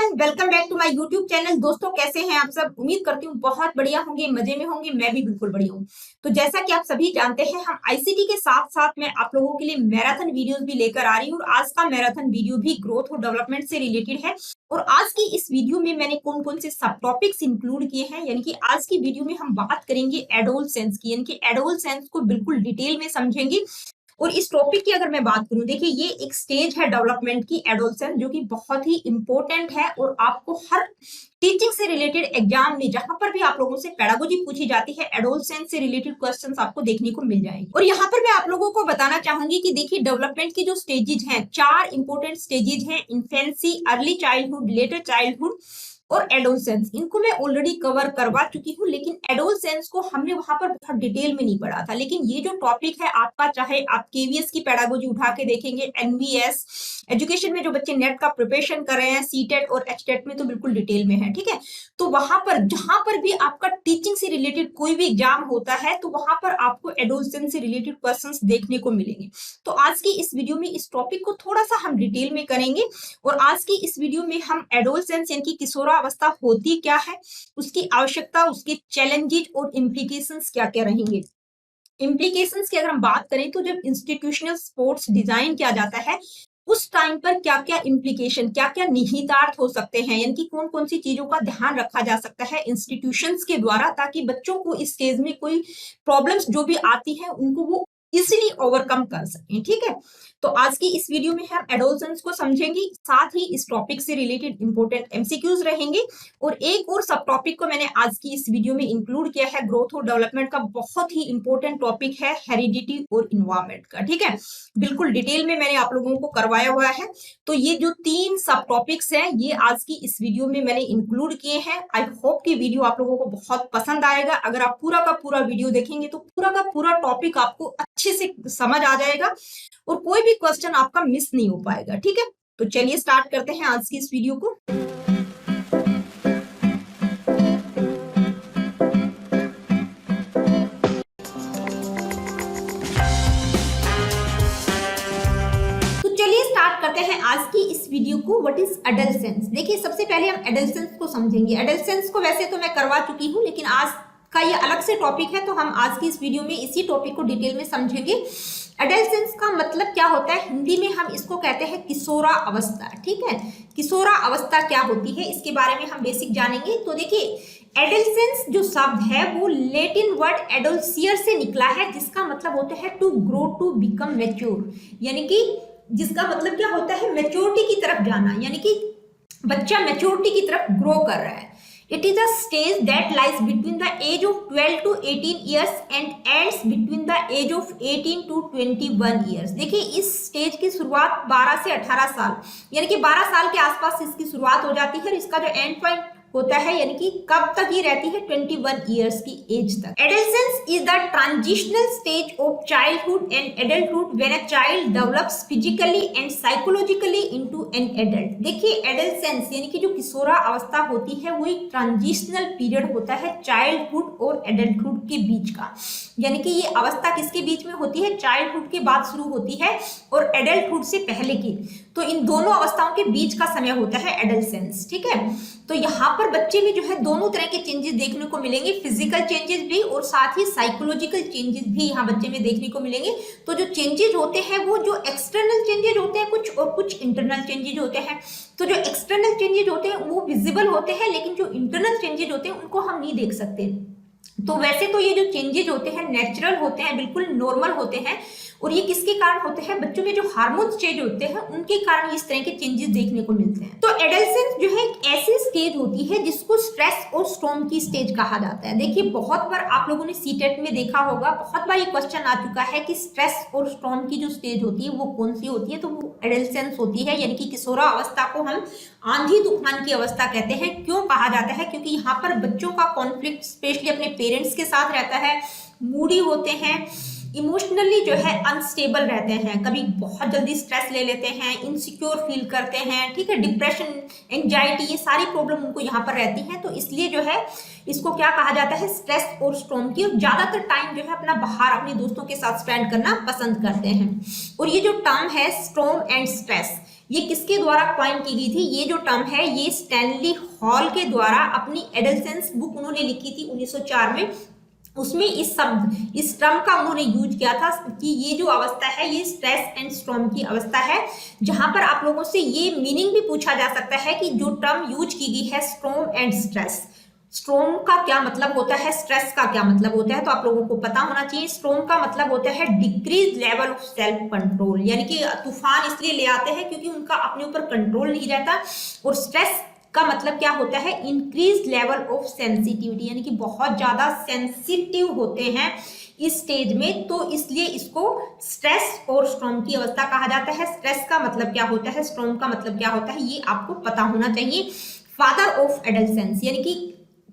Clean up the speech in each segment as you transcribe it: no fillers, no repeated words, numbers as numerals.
Everyone, welcome back to my YouTube channel. दोस्तों, कैसे हैं आप सब? उम्मीद करती हूँ बहुत बढ़िया होंगे, मजे में होंगे। मैं भी बिल्कुल बढ़िया हूँ। तो जैसा कि आप सभी जानते हैं, हम आईसीटी के साथ साथ मैं आप लोगों के लिए मैराथन वीडियोस भी लेकर आ रही हूँ और आज का मैराथन वीडियो भी ग्रोथ और डेवलपमेंट से रिलेटेड है। और आज की इस वीडियो में मैंने कौन कौन से सब टॉपिक्स इंक्लूड किए हैं, यानी कि आज की वीडियो में हम बात करेंगे एडोलसेंस की, यानी कि एडोलसेंस को बिल्कुल डिटेल में समझेंगे। और इस टॉपिक की अगर मैं बात करूं, देखिए ये एक स्टेज है डेवलपमेंट की, एडोलसेंस, जो कि बहुत ही इंपॉर्टेंट है। और आपको हर टीचिंग से रिलेटेड एग्जाम में जहां पर भी आप लोगों से पेडागोजी पूछी जाती है, एडोलसेंस से रिलेटेड क्वेश्चंस आपको देखने को मिल जाएंगे। और यहाँ पर मैं आप लोगों को बताना चाहूंगी कि देखिए डेवलपमेंट की जो स्टेजेस हैं, 4 इंपॉर्टेंट स्टेजेस हैं: infancy, early childhood, letter childhood और एडोलसेंस। इनको मैं ऑलरेडी कवर करवा चुकी हूँ, लेकिन एडोलसेंस को हमने वहां पर बहुत डिटेल में नहीं पढ़ा था। लेकिन ये जो टॉपिक है आपका, चाहे आप केवीएस की पेडागोजी उठा के देखेंगे, एनवीएस एजुकेशन में जो बच्चे नेट का प्रिपरेशन कर रहे हैं, सीटेट और एचटेट में, तो बिल्कुल डिटेल में है। ठीक है, तो वहां पर जहां पर भी आपका टीचिंग से रिलेटेड कोई भी एग्जाम होता है, तो वहां पर आपको एडोलसेंस से रिलेटेड क्वेश्चंस देखने को मिलेंगे। तो आज की इस वीडियो में इस टॉपिक को थोड़ा सा हम डिटेल में करेंगे। और आज की इस वीडियो में हम एडोलसेंस यानी कि किशोरावस्था होती क्या है, उसकी आवश्यकता, उसके चैलेंजेस और इम्प्लीकेशंस क्या क्या रहेंगे। इम्प्लीकेशंस की अगर हम बात करें, तो जब इंस्टीट्यूशनल स्पोर्ट्स डिजाइन किया जाता है, उस टाइम पर क्या क्या इम्प्लीकेशन, क्या क्या निहितार्थ हो सकते हैं, यानी कि कौन कौन सी चीजों का ध्यान रखा जा सकता है इंस्टीट्यूशंस के द्वारा, ताकि बच्चों को इस स्टेज में कोई प्रॉब्लम्स जो भी आती है उनको वो इजीली ओवरकम कर सकें। ठीक है, तो आज की इस वीडियो में हम एडोलसेंस को समझेंगे, साथ ही इस टॉपिक से रिलेटेड इंपॉर्टेंट एमसीक्यूज रहेंगे। और एक और सब टॉपिक को मैंने आज की इस वीडियो में इंक्लूड किया है, ग्रोथ और डेवलपमेंट का बहुत ही इंपॉर्टेंट टॉपिक है, हेरिडिटी और इन्वायरमेंट का। ठीक है, बिल्कुल डिटेल में मैंने आप लोगों को करवाया हुआ है। तो ये जो 3 सब टॉपिक्स हैं, ये आज की इस वीडियो में मैंने इंक्लूड किए हैं। आई होप कि वीडियो आप लोगों को बहुत पसंद आएगा। अगर आप पूरा का पूरा वीडियो देखेंगे तो पूरा का पूरा टॉपिक आपको अच्छे से समझ आ जाएगा और कोई भी क्वेश्चन आपका मिस नहीं हो पाएगा। ठीक है, तो चलिए स्टार्ट करते हैं आज की इस वीडियो को। करते हैं आज की इस वीडियो को। What is adolescence? देखिए, सबसे पहले हम एडोलसेंस को समझेंगे। एडोलसेंस को वैसे तो मैं करवा चुकी हूं, लेकिन आज का ये अलग से टॉपिक है, तो हम आज की इस वीडियो में इसी टॉपिक को डिटेल में समझेंगे। एडोलसेंस का मतलब क्या होता है? हिंदी में हम इसको कहते हैं किशोरा अवस्था। ठीक है, किशोरा अवस्था क्या होती है, इसके बारे में हम बेसिक जानेंगे। तो देखिए, एडोलसेंस जो शब्द है वो लैटिन वर्ड एडोल्सियर से निकला है, जिसका मतलब होता है to grow, to become mature, यानी कि जिसका मतलब क्या होता है? मैच्योरिटी की तरफ जाना, यानी कि बच्चा मैच्योरिटी की तरफ ग्रो कर रहा है। It is a stage that lies between the age of 12 to 18 years and ends between the age of 18 to 21 years. देखिए, इस स्टेज की शुरुआत 12 से 18 साल, यानी कि 12 साल के आसपास इसकी शुरुआत हो जाती है और इसका जो एंड पॉइंट होता है, यानी कि कब तक ये रहती है? 21 ईयर्स की एज तक। Adolescence is the transitional stage of childhood and adulthood when a child develops physically and psychologically into an adult. देखिए, एडोलसेंस यानी कि जो किशोरा अवस्था होती है, वो एक ट्रांजिशनल पीरियड होता है चाइल्डहुड और एडल्टहुड के बीच का। यानी कि ये अवस्था किसके बीच में होती है? चाइल्डहुड के बाद शुरू होती है और एडल्टहुड से पहले की। तो इन दोनों अवस्थाओं के बीच का समय होता है एडोलसेंस। ठीक है, तो यहाँ पर बच्चे में जो है दोनों तरह के चेंजेस देखने को मिलेंगे, फिजिकल चेंजेस भी और साथ ही साइकोलॉजिकल चेंजेस भी यहाँ बच्चे में देखने को मिलेंगे। तो जो चेंजेस होते हैं वो जो एक्सटर्नल चेंजेस होते हैं कुछ, और कुछ इंटरनल चेंजेस होते हैं। तो जो एक्सटर्नल चेंजेस होते हैं वो विजिबल होते हैं, लेकिन जो इंटरनल चेंजेस होते हैं उनको हम नहीं देख सकते। तो वैसे तो ये जो चेंजेस होते हैं नेचुरल होते हैं, बिल्कुल नॉर्मल होते हैं। और ये किसके कारण होते हैं? बच्चों में जो हार्मोन्स चेंज होते हैं उनके कारण इस तरह के चेंजेस देखने को मिलते हैं। तो एडोलसेंस जो है एक ऐसी स्टेज होती है जिसको स्ट्रेस और स्टॉर्म की स्टेज कहा जाता है। देखिए, बहुत बार आप लोगों ने सीटेट में देखा होगा, बहुत बार ये क्वेश्चन आ चुका है कि स्ट्रेस और स्टॉर्म की जो स्टेज होती है वो कौन सी होती है? तो वो एडोलसेंस होती है, यानी कि किशोरा अवस्था को हम आंधी तूफान की अवस्था कहते हैं। क्यों कहा जाता है? क्योंकि यहाँ पर बच्चों का कॉन्फ्लिक्ट स्पेशली अपने पेरेंट्स के साथ रहता है, मूडी होते हैं, इमोशनली जो है अनस्टेबल रहते हैं, कभी बहुत जल्दी स्ट्रेस ले लेते हैं, इनसिक्योर फील करते हैं। ठीक है, डिप्रेशन, एंजाइटी, ये सारी प्रॉब्लम उनको यहाँ पर रहती हैं। तो इसलिए जो है इसको क्या कहा जाता है? स्ट्रेस और स्टॉर्म की। और ज्यादातर टाइम जो है अपना बाहर अपने दोस्तों के साथ स्पेंड करना पसंद करते हैं। और ये जो टर्म है स्टॉर्म एंड स्ट्रेस, ये किसके द्वारा कॉइन की गई थी? ये जो टर्म है ये स्टैनली हॉल के द्वारा अपनी एडल्सेंस बुक उन्होंने लिखी थी 1904 में। उसमें इस टर्म का उन्होंने यूज किया था कि ये जो अवस्था है ये स्ट्रेस एंड स्ट्रॉम की अवस्था है, जहां पर आप लोगों से ये मीनिंग भी पूछा जा सकता है कि जो टर्म यूज की गई है स्ट्रॉम एंड स्ट्रेस, स्ट्रॉम का क्या मतलब होता है, स्ट्रेस का क्या मतलब होता है, तो आप लोगों को पता होना चाहिए। स्ट्रॉम का मतलब होता है decrease level of self control, यानी कि तूफान इसलिए ले आते हैं क्योंकि उनका अपने ऊपर कंट्रोल नहीं रहता। और स्ट्रेस का मतलब क्या होता है? इंक्रीज लेवल ऑफ सेंसिटिविटी, यानी कि बहुत ज्यादा सेंसिटिव होते हैं इस स्टेज में, तो इसलिए इसको स्ट्रेस और स्ट्रॉम की अवस्था कहा जाता है। स्ट्रेस का मतलब क्या होता है, स्ट्रॉम का मतलब क्या होता है, ये आपको पता होना चाहिए। फादर ऑफ एडल्सेंस, यानी कि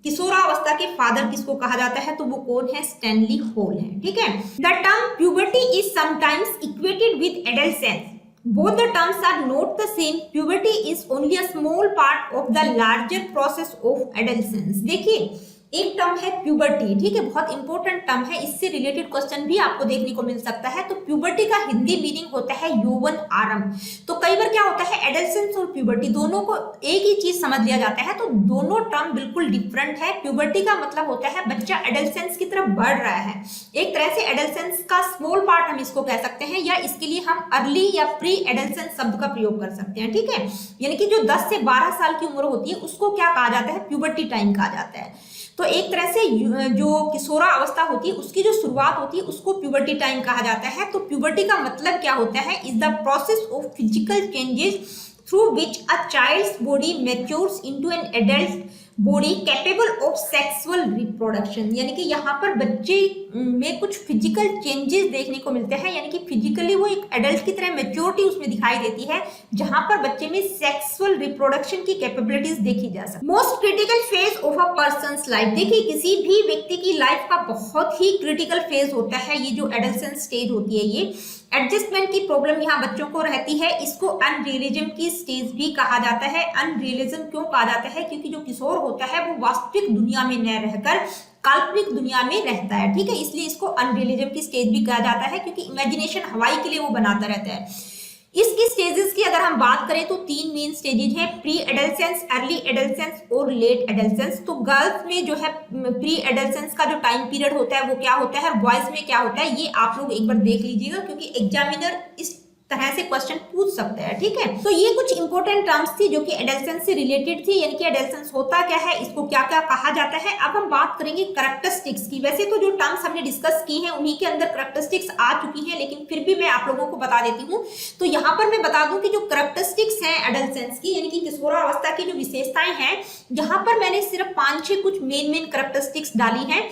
किशोरावस्था के फादर किसको कहा जाता है? तो वो कौन है? स्टैनली हॉल है। ठीक है। The term puberty is sometimes equated with adolescence. Both the terms are not the same. Puberty is only a small part of the larger process of adolescence. देखिए, एक टर्म है प्यूबर्टी, ठीक है, बहुत important term है, इससे related question भी आपको देखने को मिल सकता है। तो प्यूबर्टी का हिंदी मीनिंग होता है यौवन आरंभ। तो कई बार क्या होता है, एडल्सेंस और प्यूबर्टी दोनों को एक ही चीज समझ लिया जाता है, तो दोनों टर्म बिल्कुल डिफरेंट है। प्यूबर्टी का मतलब होता है बच्चा एडल्सेंस की तरफ बढ़ रहा है, एक तरह से एडल्सेंस का स्मॉल पार्ट हम इसको कह सकते हैं, या इसके लिए हम अर्ली या प्री एडल्सेंस शब्द का प्रयोग कर सकते हैं। ठीक है, यानी कि जो 10 से 12 साल की उम्र होती है उसको क्या कहा जाता है? प्यूबर्टी टाइम कहा जाता है। तो एक तरह से जो किशोरा अवस्था होती है उसकी जो शुरुआत होती है उसको प्यूबर्टी टाइम कहा जाता है। तो प्यूबर्टी का मतलब क्या होता है? Is the process of physical changes through which a child's body matures into an adult body capable of sexual reproduction, यानी कि यहाँ पर बच्चे में कुछ फिजिकल चेंजेस देखने को मिलते हैं, यानी कि फिजिकली वो एक एडल्ट की तरह मैच्योरिटी उसमें दिखाई देती है, जहां पर बच्चे में सेक्सुअल रिप्रोडक्शन की कैपेबिलिटीज देखी जा सकती है। Most critical phase of a persons life, देखिए किसी भी व्यक्ति की लाइफ का बहुत ही क्रिटिकल फेज होता है ये जो एडल्सेंस स्टेज होती है। ये एडजस्टमेंट की प्रॉब्लम यहाँ बच्चों को रहती है, इसको अनरियलिज्म की स्टेज भी कहा जाता है। अनरियलिज्म क्यों कहा जाता है? क्योंकि जो किशोर होता है वो वास्तविक दुनिया में न रहकर काल्पनिक दुनिया में रहता है। ठीक है, इसलिए इसको अनरियलिज्म की स्टेज भी कहा जाता है, क्योंकि इमेजिनेशन हवाई के लिए वो बनाता रहता है। इसकी स्टेजेस की अगर हम बात करें तो 3 मेन स्टेजेस हैं, प्री एडल्सेंस, अर्ली एडल्सेंस और लेट एडल्सेंस। तो गर्ल्स में जो है प्री एडल्सेंस का जो टाइम पीरियड होता है वो क्या होता है, और बॉयज में क्या होता है, ये आप लोग एक बार देख लीजिएगा, क्योंकि एग्जामिनर इस तरह से क्वेश्चन पूछ सकते हैं। ठीक है, तो ये कुछ इंपॉर्टेंट टर्म्स थी जो कि एडल्सेंस से रिलेटेड थी, यानी कि एडल्सेंस होता क्या है, इसको क्या क्या कहा जाता है। अब हम बात करेंगे कैरेक्टरिस्टिक्स की। वैसे तो जो टर्म्स हमने डिस्कस की हैं उन्हीं के अंदर कैरेक्टरिस्टिक्स आ चुकी हैं, लेकिन फिर भी मैं आप लोगों को बता देती हूँ। तो यहाँ पर मैं बता दूं कि जो कैरेक्टरिस्टिक्स हैं एडल्सेंस की, यानी कि किशोरावस्था की जो विशेषताएं हैं, यहाँ पर मैंने सिर्फ 5-6 कुछ मेन कैरेक्टरिस्टिक्स डाली हैं।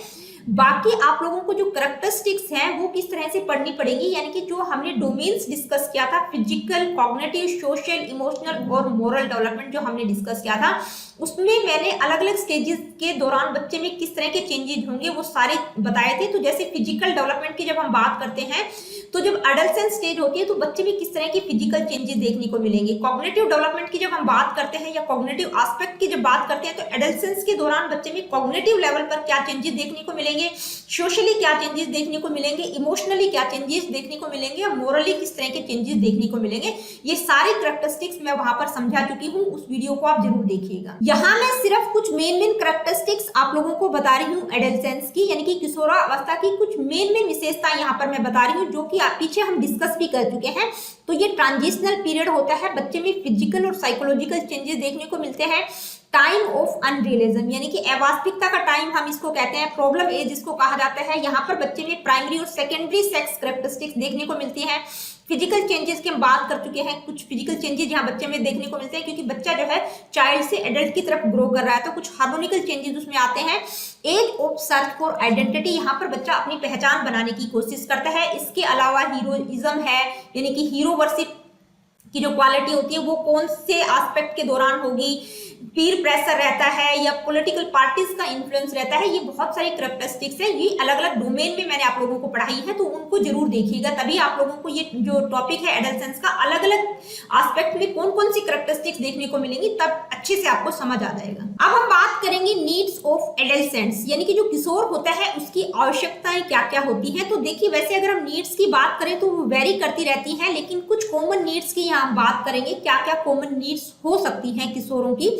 बाकी आप लोगों को जो कैरेक्टरिस्टिक्स हैं वो किस तरह से पढ़नी पड़ेगी, यानी कि जो हमने डोमेन्स डिस्कस किया था, फिजिकल, कॉग्निटिव, सोशल, इमोशनल और मोरल डेवलपमेंट जो हमने डिस्कस किया था, उसमें मैंने अलग अलग स्टेजेस के दौरान बच्चे में किस तरह के चेंजेस होंगे वो सारे बताए थे। तो जैसे फिजिकल डेवलपमेंट की जब हम बात करते हैं तो जब एडल्सेंस स्टेज होती है तो बच्चे में किस तरह की फिजिकल चेंजेस देखने को मिलेंगे। कॉग्निटिव डेवलपमेंट की जब हम बात करते हैं या कॉग्निटिव एस्पेक्ट की जब बात करते हैं तो एडल्सेंस के दौरान बच्चे में कॉग्निटिव लेवल पर क्या चेंजेस देखने को मिलेंगे, सोशली क्या चेंजेस देखने को मिलेंगे, इमोशनली क्या चेंजेस देखने को मिलेंगे और मोरली किस तरह के चेंजेस देखने को मिलेंगे। ये सारी कैरेक्टरिस्टिक्स मैं वहां पर समझा चुकी हूँ, उस वीडियो को आप जरूर देखिएगा। यहाँ मैं सिर्फ कुछ मेन कैरेक्टरिस्टिक्स आप लोगों को बता रही हूँ एडल्सेंस की, यानी कि किशोरावस्था की कुछ मेन विशेषताएं यहाँ पर मैं बता रही हूँ, जो कि पीछे हम डिस्कस भी कर चुके हैं। तो ये ट्रांजिशनल पीरियड होता है, बच्चे में फिजिकल और साइकोलॉजिकल चेंजेस देखने को मिलते हैं। टाइम ऑफ अनरियलिज्म, यानी कि अवास्तविकता का टाइम हम इसको कहते हैं। प्रॉब्लम एज इसको कहा जाता है। यहाँ पर बच्चे में प्राइमरी और सेकेंडरी सेक्स कैरेक्टरिस्टिक्स देखने को मिलती है। फिजिकल चेंजेस की हम बात कर चुके हैं, कुछ फिजिकल चेंजेस यहाँ बच्चे में देखने को मिलते हैं, क्योंकि बच्चा जो है चाइल्ड से एडल्ट की तरफ ग्रो कर रहा है, तो कुछ हार्मोनिकल चेंजेस उसमें आते हैं। Age of search for identity, यहाँ पर बच्चा अपनी पहचान बनाने की कोशिश करता है। इसके अलावा हीरोइज्म है, यानी कि हीरो वर्शिप की जो क्वालिटी होती है वो कौन से एस्पेक्ट के दौरान होगी, पीर प्रेशर रहता है या पॉलिटिकल पार्टीज का इन्फ्लुएंस रहता है, ये बहुत सारी कैरेक्टरिस्टिक्स है। ये अलग अलग डोमेन में मैंने आप लोगों को पढ़ाई है, तो उनको जरूर देखिएगा, तभी आप लोगों को ये जो टॉपिक है एडल्सेंस का अलग अलग एस्पेक्ट में कौन कौन सी कैरेक्टरिस्टिक्स देखने को मिलेंगी, तब अच्छे से आपको समझ आ जाएगा। अब हम बात करेंगे नीड्स ऑफ एडल्सेंट्स, यानी कि जो किशोर होता है उसकी आवश्यकताएं क्या क्या होती है। तो देखिए, वैसे अगर हम नीड्स की बात करें तो वो वेरी करती रहती है, लेकिन कुछ कॉमन नीड्स की यहाँ हम बात करेंगे, क्या क्या कॉमन नीड्स हो सकती हैं किशोरों की।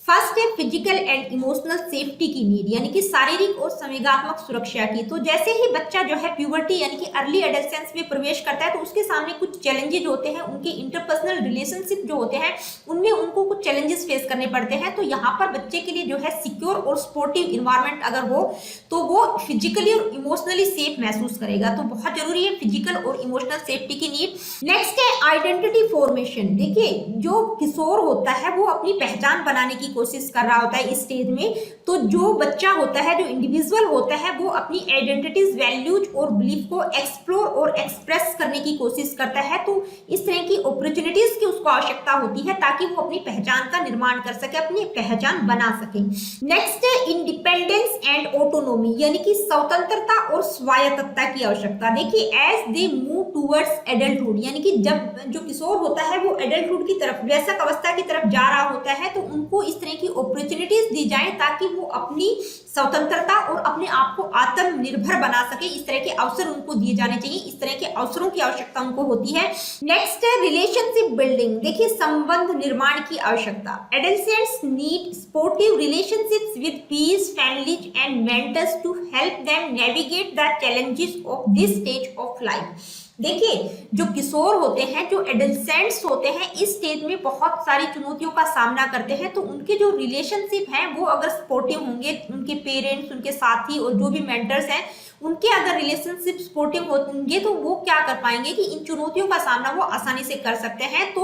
फर्स्ट है फिजिकल एंड इमोशनल सेफ्टी की नीड, यानी कि शारीरिक और संवेगात्मक सुरक्षा की। तो जैसे ही बच्चा जो है प्यूबर्टी यानी कि अर्ली एडोलेसेंस में प्रवेश करता है, तो उसके सामने कुछ चैलेंजेस होते हैं, उनके इंटरपर्सनल रिलेशनशिप जो होते हैं उनमें उनको कुछ चैलेंजेस फेस करने पड़ते हैं। तो यहाँ पर बच्चे के लिए जो है सिक्योर और सपोर्टिव इन्वायरमेंट अगर हो तो वो फिजिकली और इमोशनली सेफ महसूस करेगा। तो बहुत जरूरी है फिजिकल और इमोशनल सेफ्टी की नीड। नेक्स्ट है आइडेंटिटी फॉर्मेशन। देखिए, जो किशोर होता है वो अपनी पहचान बनाने की कोशिश कर रहा होता है इस स्टेज में। तो जो बच्चा होता है, जो इंडिविजुअल होता है, वो अपनी आइडेंटिटीज, वैल्यूज और बिलीफ को एक्सप्लोर और एक्सप्रेस करने की कोशिश करता है। तो इस तरह की अपॉर्चुनिटीज की उसको आवश्यकता होती है ताकि वो अपनी पहचान का निर्माण कर सके, अपनी पहचान बना सके। नेक्स्ट है इंडिपेंडेंस एंड ऑटोनोमी, यानी कि स्वतंत्रता और स्वायत्तता की आवश्यकता। देखिए, as they move towards adulthood, यानी कि जब जो किशोर होता है वो एडल्टहुड की तरफ, वयस्क अवस्था की तरफ जा रहा होता है, तो उनको इस तरह की अपॉर्चुनिटीज दी जाए ताकि वो अपनी स्वतंत्रता और अपने आप को आत्मनिर्भर बना सके। इस तरह के अवसर उनको दिए जाने चाहिए, इस तरह के अवसरों की आवश्यकता उनको होती है। नेक्स्ट है रिलेशनशिप बिल्डिंग। देखिए, संबंध निर्माण की आवश्यकता। Adolescents need supportive relationships with peers, families and mentors to help them navigate the challenges of this stage of life. देखिए, जो किशोर होते हैं, जो एडोलेसेंट्स होते हैं, इस स्टेज में बहुत सारी चुनौतियों का सामना करते हैं। तो उनके जो रिलेशनशिप हैं वो अगर सपोर्टिव होंगे, उनके पेरेंट्स, उनके साथी और जो भी मेंटर्स हैं उनके अगर रिलेशनशिप सपोर्टिव होंगे, तो वो क्या कर पाएंगे कि इन चुनौतियों का सामना वो आसानी से कर सकते हैं। तो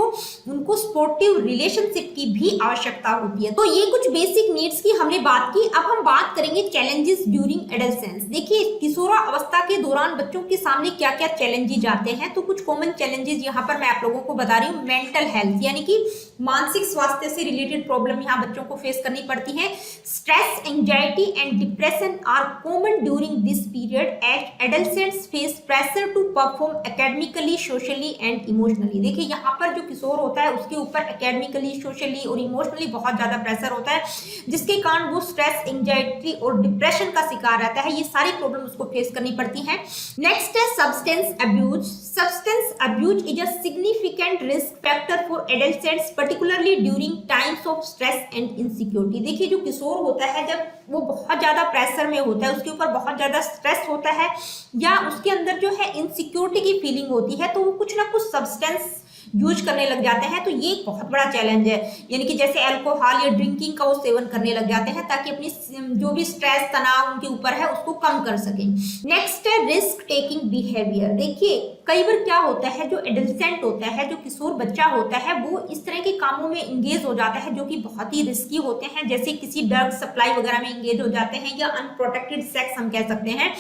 उनको सपोर्टिव रिलेशनशिप की भी आवश्यकता होती है। तो ये कुछ बेसिक नीड्स की हमने बात की। अब हम बात करेंगे चैलेंजेस ड्यूरिंग एडोलेसेंस। देखिए, किशोरावस्था के दौरान बच्चों के सामने क्या क्या चैलेंजेस आते हैं। तो कुछ कॉमन चैलेंजेस यहाँ पर मैं आप लोगों को बता रही हूँ। मेंटल हेल्थ, यानी कि मानसिक स्वास्थ्य से रिलेटेड प्रॉब्लम यहाँ बच्चों को फेस करनी पड़ती है। Stress, anxiety and depression are common during this period as adolescents face pressure to perform academically, socially and emotionally. देखिए, यहाँ पर जो किशोर होता है उसके ऊपर एकेडमिकली, सोशली और इमोशनली बहुत ज्यादा प्रेशर होता है, जिसके कारण वो स्ट्रेस, एंजाइटी और डिप्रेशन का शिकार रहता है। ये सारी प्रॉब्लम उसको फेस करनी पड़ती है। नेक्स्ट है substance abuse. Substance abuse is a significant risk factor for adolescents, particularly during times of stress and insecurity। देखिए, जो किशोर होता है जब वो बहुत ज्यादा प्रेशर में होता है, उसके ऊपर बहुत ज्यादा स्ट्रेस होता है या उसके अंदर जो है इनसिक्योरिटी की फीलिंग होती है, तो वो कुछ ना कुछ सब्सटेंस यूज करने लग जाते हैं। तो ये एक बहुत बड़ा चैलेंज है, यानी कि जैसे अल्कोहल या ड्रिंकिंग का वो सेवन करने लग जाते हैं ताकि अपनी जो भी स्ट्रेस, तनाव उनके ऊपर है उसको कम कर सकें। नेक्स्ट है रिस्क टेकिंग बिहेवियर। देखिए, कई बार क्या होता है, जो एडोलेसेंट होता है, जो किशोर बच्चा होता है, वो इस तरह के कामों में इंगेज हो जाता है जो कि बहुत ही रिस्की होते हैं, जैसे किसी ड्रग सप्लाई वगैरह में इंगेज हो जाते हैं या अनप्रोटेक्टेड सेक्स हम कह सकते हैं।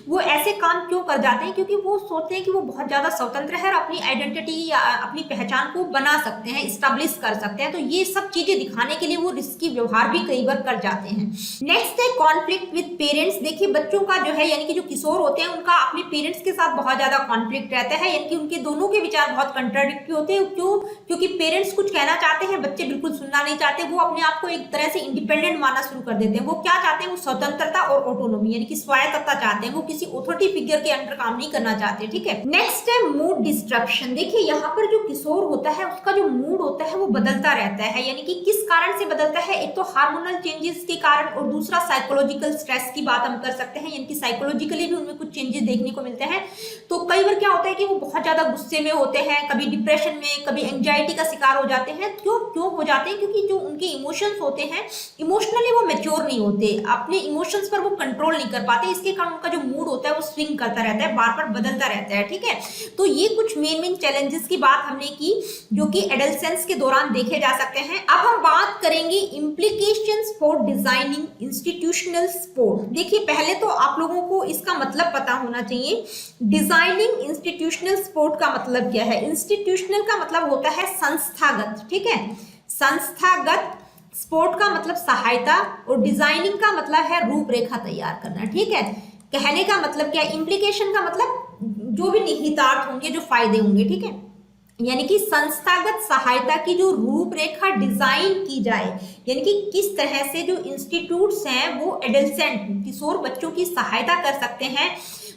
वो ऐसे काम क्यों कर जाते हैं? क्योंकि वो सोचते हैं कि वो बहुत ज्यादा स्वतंत्र है और अपनी आइडेंटिटी या अपनी पहचान को बना सकते हैं, स्टैब्लिश कर सकते हैं। तो ये सब चीजें दिखाने के लिए वो रिस्की व्यवहार भी कई बार कर जाते हैं। नेक्स्ट है कॉन्फ्लिक्ट विद पेरेंट्स। देखिए, बच्चों का जो है, यानी कि जो किशोर होते हैं, उनका अपने पेरेंट्स के साथ बहुत ज्यादा कॉन्फ्लिक्ट रहता है, यानी कि उनके दोनों के विचार बहुत कंट्राडिक्टरी होते हैं। क्यों? क्योंकि पेरेंट्स कुछ कहना चाहते हैं, बच्चे बिल्कुल सुनना नहीं चाहते। वो अपने आप को एक तरह से इंडिपेंडेंट मानना शुरू कर देते हैं। वो क्या चाहते हैं? वो स्वतंत्रता और ऑटोनोमी, यानी कि स्वायत्तता चाहते हैं। वो किसी अथॉरिटी फिगर के अंडर काम नहीं करना चाहते। ठीक है। नेक्स्ट है मूड डिस्ट्रप्शन। देखिए, यहाँ पर जो किशोर होता है उसका जो मूड होता है वो बदलता रहता है, यानी कि किस कारण से बदलता है? एक तो हार्मोनल चेंजेस के कारण और दूसरा साइकोलॉजिकल स्ट्रेस की बात हम कर सकते हैं, यानी कि साइकोलॉजिकली भी उनमें कुछ चेंजेस देखने को मिलते हैं। तो कई बार क्या होता है कि वो बहुत ज्यादा गुस्से में होते हैं, कभी डिप्रेशन में, कभी एंजाइटी का शिकार हो जाते हैं। क्यों हो जाते हैं? क्योंकि जो उनके इमोशंस होते हैं, इमोशनली वो मैच्योर नहीं होते, अपने इमोशंस पर वो कंट्रोल नहीं कर पाते। इसके कारण उनका जो मूड होता है वो स्विंग करता रहता है, बार बार बदलता रहता है। ठीक है। तो ये कुछ मेन चैलेंजेस की बात हमने की जो कि एडोलेसेंस के दौरान देखे जा सकते हैं। अब हम बात करेंगे implications for designing institutional sport. देखिए, पहले तो आप लोगों को इसका मतलब पता होना चाहिए। डिजाइनिंग इंस्टीट्यूशनल स्पोर्ट का मतलब क्या है? इंस्टीट्यूशनल का मतलब होता है संस्थागत। ठीक है, संस्थागत स्पोर्ट का मतलब सहायता और डिजाइनिंग का मतलब है रूपरेखा तैयार करना, ठीक है। कहने का मतलब क्या, इम्प्लीकेशन का मतलब जो भी निहितार्थ होंगे, जो फायदे होंगे, ठीक है। यानी कि संस्थागत सहायता की जो रूपरेखा डिजाइन की जाए, यानी कि किस तरह से जो इंस्टीट्यूट्स हैं वो एडोलसेंट किशोर बच्चों की सहायता कर सकते हैं।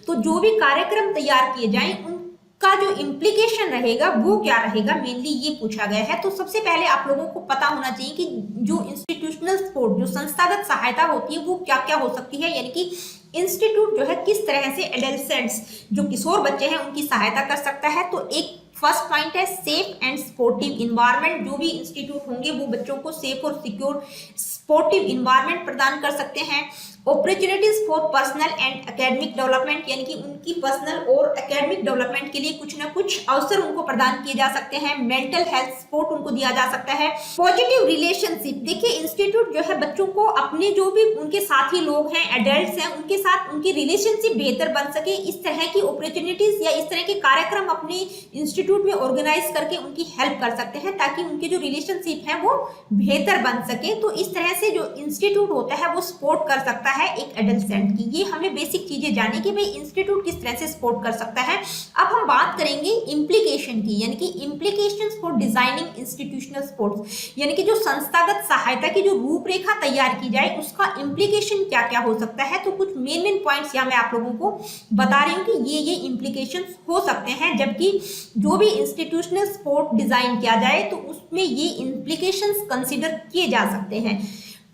तो जो भी कार्यक्रम तैयार किए जाएं उनका जो इम्प्लीकेशन रहेगा वो क्या रहेगा, मेनली ये पूछा गया है। तो सबसे पहले आप लोगों को पता होना चाहिए कि जो इंस्टीट्यूशनल सपोर्ट, जो संस्थागत सहायता होती है वो क्या क्या हो सकती है। यानी कि इंस्टीट्यूट जो है किस तरह से एडोलसेंट्स, जो किशोर बच्चे हैं, उनकी सहायता कर सकता है। तो एक फर्स्ट पॉइंट है सेफ एंड स्पोर्टिव इन्वायरमेंट। जो भी इंस्टीट्यूट होंगे वो बच्चों को सेफ और सिक्योर स्पोर्टिव इन्वायरमेंट प्रदान कर सकते हैं। Opportunities for personal and academic development, यानी कि उनकी पर्सनल और एकेडमिक डेवलपमेंट के लिए कुछ ना कुछ अवसर उनको प्रदान किए जा सकते हैं। मेंटल हेल्थ सपोर्ट उनको दिया जा सकता है। पॉजिटिव रिलेशनशिप, देखिए इंस्टीट्यूट जो है बच्चों को अपने जो भी उनके साथी लोग हैं, एडल्ट्स हैं, उनके साथ उनकी रिलेशनशिप बेहतर बन सके, इस तरह की अपॉर्चुनिटीज या इस तरह के कार्यक्रम अपने इंस्टीट्यूट में ऑर्गेनाइज करके उनकी हेल्प कर सकते हैं ताकि उनके जो रिलेशनशिप है वो बेहतर बन सके। तो इस तरह से जो इंस्टीट्यूट होता है वो सपोर्ट कर सकता है एक एडोलसेंट की। ये हमने बेसिक चीजें जानी कि भाई इंस्टीट्यूट किस तरह से सपोर्ट कर सकता है। अब हम बात करेंगे इम्प्लीकेशन की, यानी कि implications for designing institutional supports, यानी कि जो संस्थागत सहायता की जो रूपरेखा तैयार की जाए उसका इम्प्लीकेशन क्या क्या हो सकता है। तो कुछ मेन पॉइंट्स यहाँ मैं आप लोगों को बता रही हूँ कि ये इम्प्लीकेशंस हो सकते हैं जबकि जो भी इंस्टीट्यूशनल सपोर्ट डिजाइन किया जाए तो उसमें ये इम्प्लीकेशंस कंसीडर किए जा सकते हैं।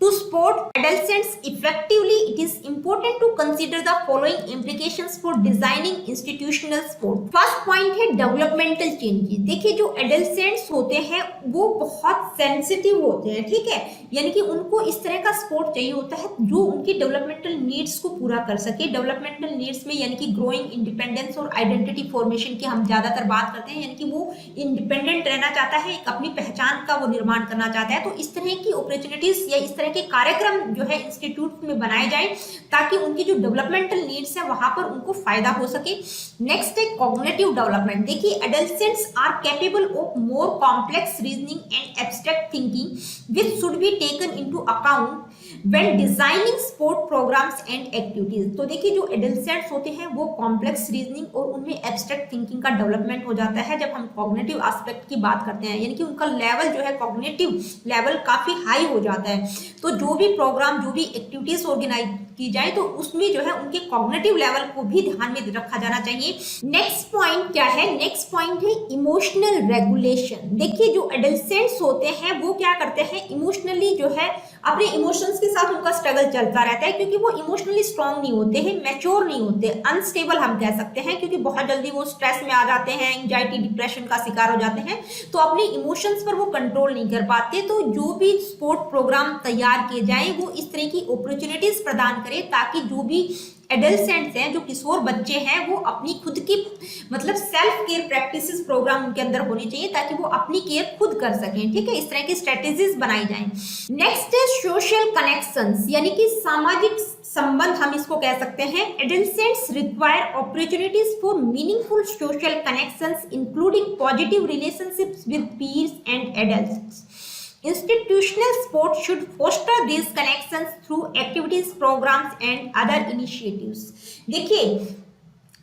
To support adolescents effectively, it is important to consider the following implications for designing institutional support. First point है developmental changes। देखिए जो adolescents होते हैं वो बहुत sensitive होते हैं, ठीक है। यानी कि उनको इस तरह का सपोर्ट चाहिए होता है जो उनकी डेवलपमेंटल नीड्स को पूरा कर सके। डेवलपमेंटल नीड्स में यानी कि ग्रोइंग इंडिपेंडेंस और आइडेंटिटी फॉर्मेशन की हम ज्यादातर बात करते हैं, यानी कि वो इंडिपेंडेंट रहना चाहता है, एक अपनी पहचान का वो निर्माण करना चाहता है। तो इस तरह की अपॉर्चुनिटीज या इस तरह के कार्यक्रम जो है इंस्टीट्यूट में बनाए जाएं ताकि उनकी जो डेवलपमेंटल नीड्स है वहां पर उनको फायदा हो सके। नेक्स्ट है कॉग्निटिव डेवलपमेंट। देखिए adolescents are capable of more complex reasoning and abstract thinking which should be taken into account when designing sport programmes and activities. तो देखिए जो एडोलसेंट्स होते हैं वो कॉम्प्लेक्स रीजनिंग और उनमें एब्स्ट्रैक्ट थिंकिंग का डेवलपमेंट हो जाता है जब हम कॉग्निटिव एस्पेक्ट की बात करते हैं, यानी कि उनका लेवल जो है कॉग्निटिव लेवल काफी हाई हो जाता है। तो जो भी प्रोग्राम, जो भी एक्टिविटीज ऑर्गेनाइज की जाए तो उसमें जो है उनके कॉग्निटिव लेवल को भी ध्यान में रखा जाना चाहिए। नेक्स्ट पॉइंट क्या है, नेक्स्ट पॉइंट है इमोशनल रेगुलेशन। देखिए जो एडोलसेंट्स होते हैं वो क्या करते हैं, इमोशनली जो है अपने इमोशंस के साथ उनका स्ट्रगल चलता रहता है क्योंकि वो इमोशनली स्ट्रांग नहीं होते हैं, मैच्योर नहीं होते, अनस्टेबल हम कह सकते हैं क्योंकि बहुत जल्दी वो स्ट्रेस में आ जाते हैं, एंजाइटी डिप्रेशन का शिकार हो जाते हैं, तो अपने इमोशंस पर वो कंट्रोल नहीं कर पाते। तो जो भी स्पोर्ट प्रोग्राम तैयार किए जाएं वो इस तरह की अपॉर्चुनिटीज प्रदान करें ताकि जो भी एडोलसेंट्स हैं, जो किशोर बच्चे हैं, वो अपनी खुद की मतलब सेल्फ केयर प्रैक्टिसेस प्रोग्राम उनके अंदर होने चाहिए ताकि वो अपनी केयर खुद कर सकें, ठीक है। इस तरह की स्ट्रेटेजीज बनाई जाएं। नेक्स्ट है सोशल कनेक्शंस, यानी कि सामाजिक संबंध हम इसको कह सकते हैं। Adolescents require opportunities for meaningful social connections including positive relationships with peers and adults. Institutional support should foster these connections through activities, programs and other initiatives। देखिए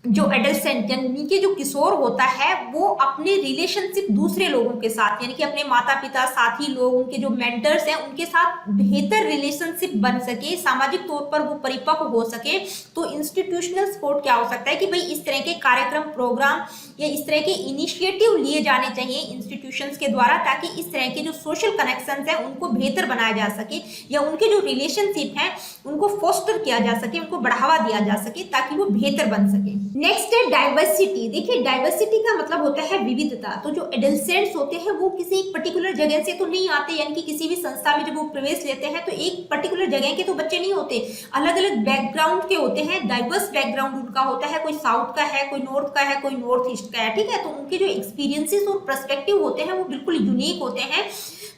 जो एडोलसेंट यानी कि जो किशोर होता है वो अपने रिलेशनशिप दूसरे लोगों के साथ, यानी कि अपने माता पिता, साथी लोग, उनके जो मेंटर्स हैं उनके साथ बेहतर रिलेशनशिप बन सके, सामाजिक तौर पर वो परिपक्व हो सके। तो इंस्टीट्यूशनल सपोर्ट क्या हो सकता है कि भाई इस तरह के कार्यक्रम, प्रोग्राम या इस तरह के इनिशिएटिव लिए जाने चाहिए इंस्टीट्यूशंस के द्वारा ताकि इस तरह के जो सोशल कनेक्शंस हैं उनको बेहतर बनाया जा सके या उनके जो रिलेशनशिप हैं उनको फोस्टर किया जा सके, उनको बढ़ावा दिया जा सके ताकि वो बेहतर बन सके। नेक्स्ट है डाइवर्सिटी। देखिए डाइवर्सिटी का मतलब होता है विविधता। तो जो एडोलसेंट्स होते हैं वो किसी एक पर्टिकुलर जगह से तो नहीं आते, यानी कि किसी भी संस्था में जब वो प्रवेश लेते हैं तो एक पर्टिकुलर जगह के तो बच्चे नहीं होते, अलग अलग बैकग्राउंड के होते हैं, डाइवर्स बैकग्राउंड उनका होता है, कोई साउथ का है, कोई नॉर्थ का है, कोई नॉर्थ ईस्ट का है, ठीक है। तो उनके जो एक्सपीरियंसेस और पर्सपेक्टिव होते हैं वो बिल्कुल यूनिक होते हैं।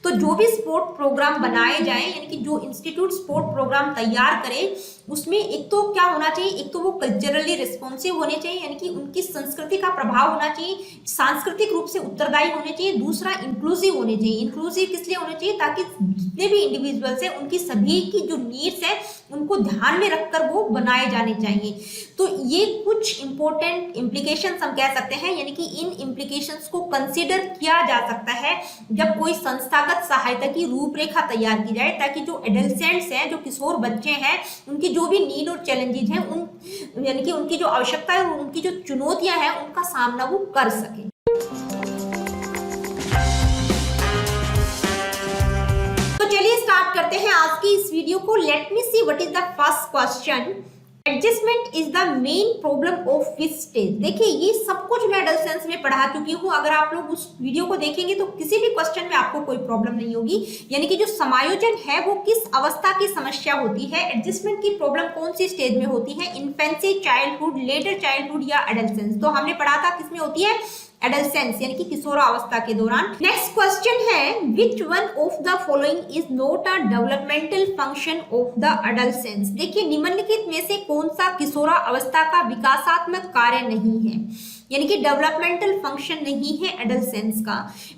तो जो भी स्पोर्ट प्रोग्राम बनाए जाए, यानी कि जो इंस्टीट्यूट स्पोर्ट प्रोग्राम तैयार करे, उसमें एक तो क्या होना चाहिए, एक तो वो कल्चरली रिस्पॉन्सिव होने चाहिए, यानी कि उनकी संस्कृति का प्रभाव होना चाहिए, सांस्कृतिक रूप से उत्तरदायी होने चाहिए। दूसरा इंक्लूसिव होने चाहिए। इंक्लूसिव किस लिए होने चाहिए, ताकि जितने भी इंडिविजुअल्स हैं उनकी सभी की जो नीड्स है उनको ध्यान में रखकर वो बनाए जाने चाहिए। तो ये कुछ इंपॉर्टेंट इम्प्लीकेशंस हम कह सकते हैं, यानी कि इन इम्प्लीकेशंस को कंसीडर किया जा सकता है जब कोई संस्थागत सहायता की रूपरेखा तैयार की जाए, ताकि जो एडोलसेंट्स हैं, जो किशोर बच्चे हैं, उनकी जो भी नीड और चैलेंजेस हैं, उन यानी कि उनकी जो आवश्यकता है और उनकी जो चुनौतियां हैं, उनका सामना वो कर सके। तो चलिए स्टार्ट करते हैं आज की इस वीडियो को। Late me see what is the first question. Adjustment is the main problem of which stage. देखिए ये सब कुछ मैं एडोलसेंस में पढ़ा चुकी हूँ। अगर आप लोग उस वीडियो को देखेंगे तो किसी भी क्वेश्चन में आपको कोई प्रॉब्लम नहीं होगी। यानी कि जो समायोजन है वो किस अवस्था की समस्या होती है, एडजस्टमेंट की प्रॉब्लम कौन सी स्टेज में होती है, इन्फेंसी, चाइल्डहुड, लेटर चाइल्डहुड या एडोलसेंस। तो हमने पढ़ा था किसमें होती है, एडोलसेंस यानी कि किशोरावस्था के दौरान। नेक्स्ट क्वेश्चन है, which one of the following is not a developmental function of the adolescence. देखिए निम्नलिखित में से कौन सा किशोरावस्था का विकासात्मक कार्य नहीं है, यानी कि डेवलपमेंटल फंक्शन नहीं है एडोलसेंस का।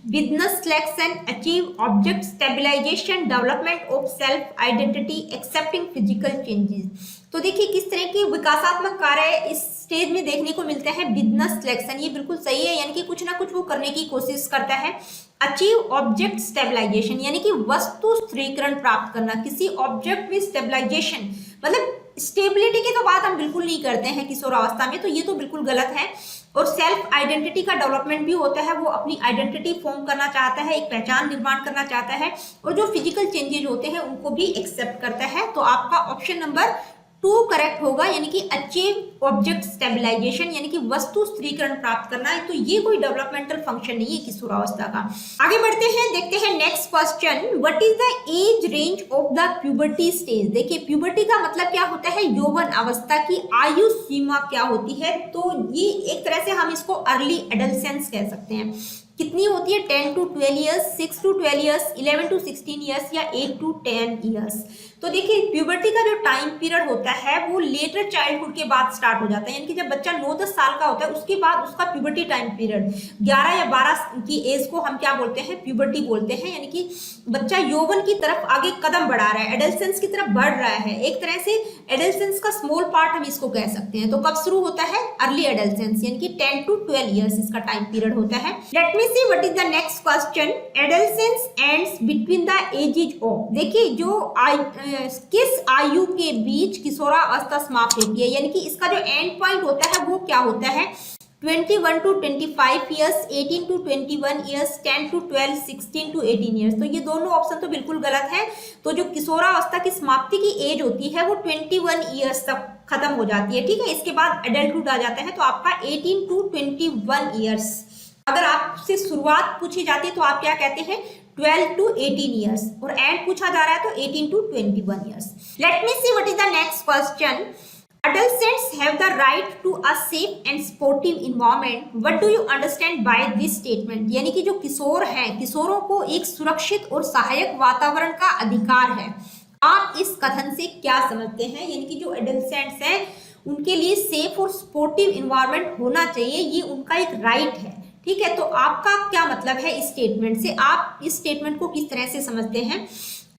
Business selection, achieve object stabilisation, development of self identity, accepting physical changes. तो देखिए किस तरह के विकासात्मक कार्य इस स्टेज में देखने को मिलते हैं। बिजनेस सिलेक्शन, ये बिल्कुल सही है, यानी कि कुछ ना कुछ वो करने की कोशिश करता है। अचीव ऑब्जेक्ट स्टेबलाइजेशन, यानी कि वस्तु स्थिरीकरण प्राप्त करना, किसी ऑब्जेक्ट में स्टेबलाइजेशन, मतलब स्टेबिलिटी की तो बात हम बिल्कुल नहीं करते हैं किशोरावस्था में, तो ये तो बिल्कुल गलत है। और सेल्फ आइडेंटिटी का डेवलपमेंट भी होता है, वो अपनी आइडेंटिटी फॉर्म करना चाहता है, एक पहचान निर्माण करना चाहता है, और जो फिजिकल चेंजेस होते हैं उनको भी एक्सेप्ट करता है। तो आपका ऑप्शन नंबर 2 करेक्ट होगा, यानी कि अचीव ऑब्जेक्ट स्टेबलाइजेशन, यानी कि वस्तु स्थिरीकरण प्राप्त करना है। तो ये कोई डेवलपमेंटल फंक्शन नहीं है किशोरावस्था का। आगे बढ़ते हैं, देखते हैं next question, what is the age range of the puberty stage. देखिए प्यूबर्टी का मतलब क्या होता है, यौवन अवस्था की आयु सीमा क्या होती है। तो ये एक तरह से हम इसको अर्ली एडोलसेंस कह सकते हैं। कितनी होती है, 10 to 12 years, 6 to 12 years, 11 to 16 years या 8 to 10 ईयर्स। तो देखिए प्यूबर्टी का जो टाइम पीरियड होता है वो लेटर चाइल्डहुड के बाद स्टार्ट हो जाता है, यानी कि जब बच्चा 9-10 साल का होता है उसके बाद उसका प्यूबर्टी टाइम पीरियड 11 या 12 की एज को हम क्या बोलते हैं, प्यूबर्टी बोलते हैं। यानी कि बच्चा यौवन की तरफ आगे कदम बढ़ा रहा है, एडोलसेंस की तरफ बढ़ रहा है। एक तरह से एडोलसेंस का स्मॉल पार्ट हम इसको कह सकते हैं। तो कब शुरू होता है, अर्ली एडोलसेंस, यानी कि 10 to 12 ईयर्स इसका टाइम पीरियड होता है। Let me see what is the next question. Adolescence ends between the ages of. देखिए जो किस आयु के बीच किशोरावस्था समाप्त होती है, यानी कि इसका जो एंड पॉइंट होता है वो क्या होता है, 21 to 25 years, 18 to 21 years, 10 to 12, 16 to 18 years. तो ये दोनों ऑप्शन तो बिल्कुल गलत है। तो जो किशोरावस्था की समाप्ति की एज होती है वो 21 ईयर्स तक खत्म हो जाती है, ठीक है। इसके बाद एडल्टहुड आ जाता है, तो आपका 18 to 21 ईयर्स। अगर आपसे शुरुआत पूछी जाती है तो आप क्या कहते हैं, 12 to 18 ईयर्स, और एंड पूछा जा रहा है तो 18 to 21 years. Late me see what is the next question. Adolescents have the right to a safe and sportive environment. What do you understand by this statement? यानी कि जो किशोर हैं, किशोरों को एक सुरक्षित और सहायक वातावरण का अधिकार है। आप इस कथन से क्या समझते हैं, यानी कि जो एडोलसेंट्स हैं उनके लिए सेफ और स्पोर्टिव इन्वायरमेंट होना चाहिए, ये उनका एक राइट है, ठीक है। तो आपका क्या मतलब है इस स्टेटमेंट से, आप इस स्टेटमेंट को किस तरह से समझते हैं।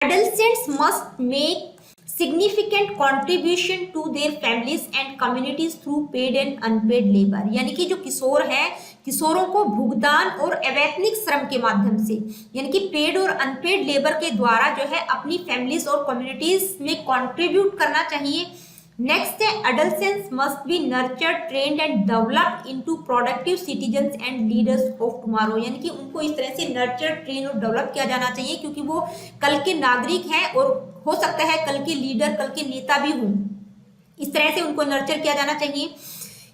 Adolescents must make significant contribution to their families and communities through paid and unpaid labor। यानी कि जो किशोर है, किशोरों को भुगतान और अवैतनिक श्रम के माध्यम से, यानी कि पेड और अनपेड लेबर के द्वारा जो है अपनी फैमिलीज और कम्युनिटीज में कंट्रीब्यूट करना चाहिए। नेक्स्ट है, adolescence must be nurtured, trained and developed into productive citizens and leaders of tomorrow. यानी कि उनको इस तरह से नर्चर, ट्रेन और डेवलप किया जाना चाहिए, क्योंकि वो कल के नागरिक हैं और हो सकता है कल के लीडर, कल के नेता भी हों। इस तरह से उनको नर्चर किया जाना चाहिए।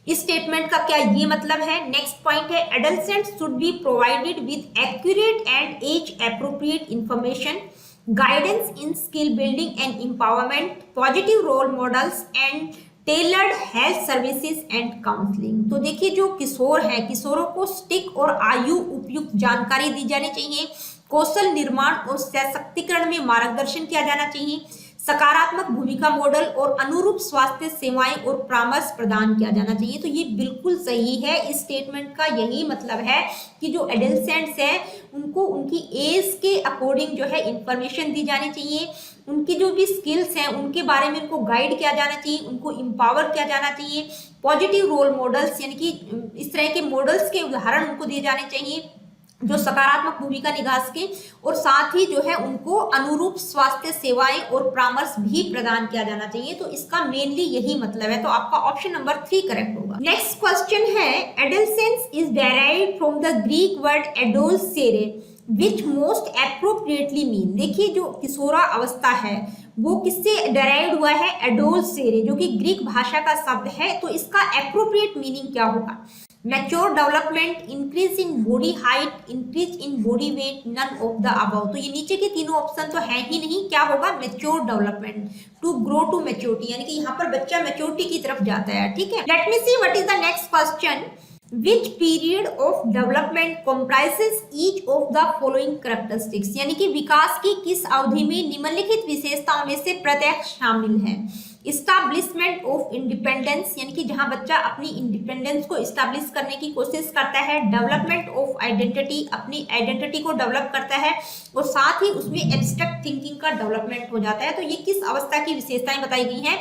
इस स्टेटमेंट का क्या ये मतलब है। नेक्स्ट पॉइंट है, adolescents should be provided with accurate and age appropriate information, guidance in skill building and empowerment, positive role models and tailored health services and counseling। तो देखिए जो किशोर हैं, किशोरों को स्टिक और आयु उपयुक्त जानकारी दी जानी चाहिए, कौशल निर्माण और सशक्तिकरण में मार्गदर्शन किया जाना चाहिए, सकारात्मक भूमिका मॉडल और अनुरूप स्वास्थ्य सेवाएं और परामर्श प्रदान किया जाना चाहिए। तो ये बिल्कुल सही है, इस स्टेटमेंट का यही मतलब है कि जो एडोलसेंट्स हैं उनको उनकी एज के अकॉर्डिंग जो है इंफॉर्मेशन दी जानी चाहिए, उनकी जो भी स्किल्स हैं उनके बारे में उनको गाइड किया जाना चाहिए, उनको एम्पावर किया जाना चाहिए, पॉजिटिव रोल मॉडल्स यानी कि इस तरह के मॉडल्स के उदाहरण उनको दिए जाने चाहिए जो सकारात्मक भूमिका निभा सके, और साथ ही जो है उनको अनुरूप स्वास्थ्य सेवाएं और परामर्श भी प्रदान किया जाना चाहिए। तो इसका मेनली यही मतलब है, तो आपका ऑप्शन नंबर 3 करेक्ट होगा। नेक्स्ट क्वेश्चन है, adolescence is derived from the Greek word adolescere which most appropriately mean. देखिए जो किशोरा अवस्था है वो किससे डेराइव्ड हुआ है, एडोलसेरे, जो कि ग्रीक भाषा का शब्द है। तो इसका एप्रोप्रिएट मीनिंग क्या होगा, mature development, increase in body height, increase in body weight, none of the above. तो ये नीचे के तीनों ऑप्शन तो है ही नहीं, क्या होगा, mature development, to grow to maturity, यानी कि यहाँ पर बच्चा मैच्योरिटी की तरफ जाता है। ठीक है, let me see what is the next question, which period of development comprises each of the following characteristics, यानी कि विकास की किस अवधि में निम्नलिखित विशेषताओं में से प्रत्येक शामिल है। इस्टेब्लिशमेंट ऑफ इंडिपेंडेंस, यानी कि जहां बच्चा अपनी इंडिपेंडेंस को इस्टेब्लिश करने की कोशिश करता है, डेवलपमेंट ऑफ आइडेंटिटी, अपनी आइडेंटिटी को डेवलप करता है, और साथ ही उसमें एब्स्ट्रैक्ट थिंकिंग का डेवलपमेंट हो जाता है। तो ये किस अवस्था की विशेषताएं बताई गई हैं,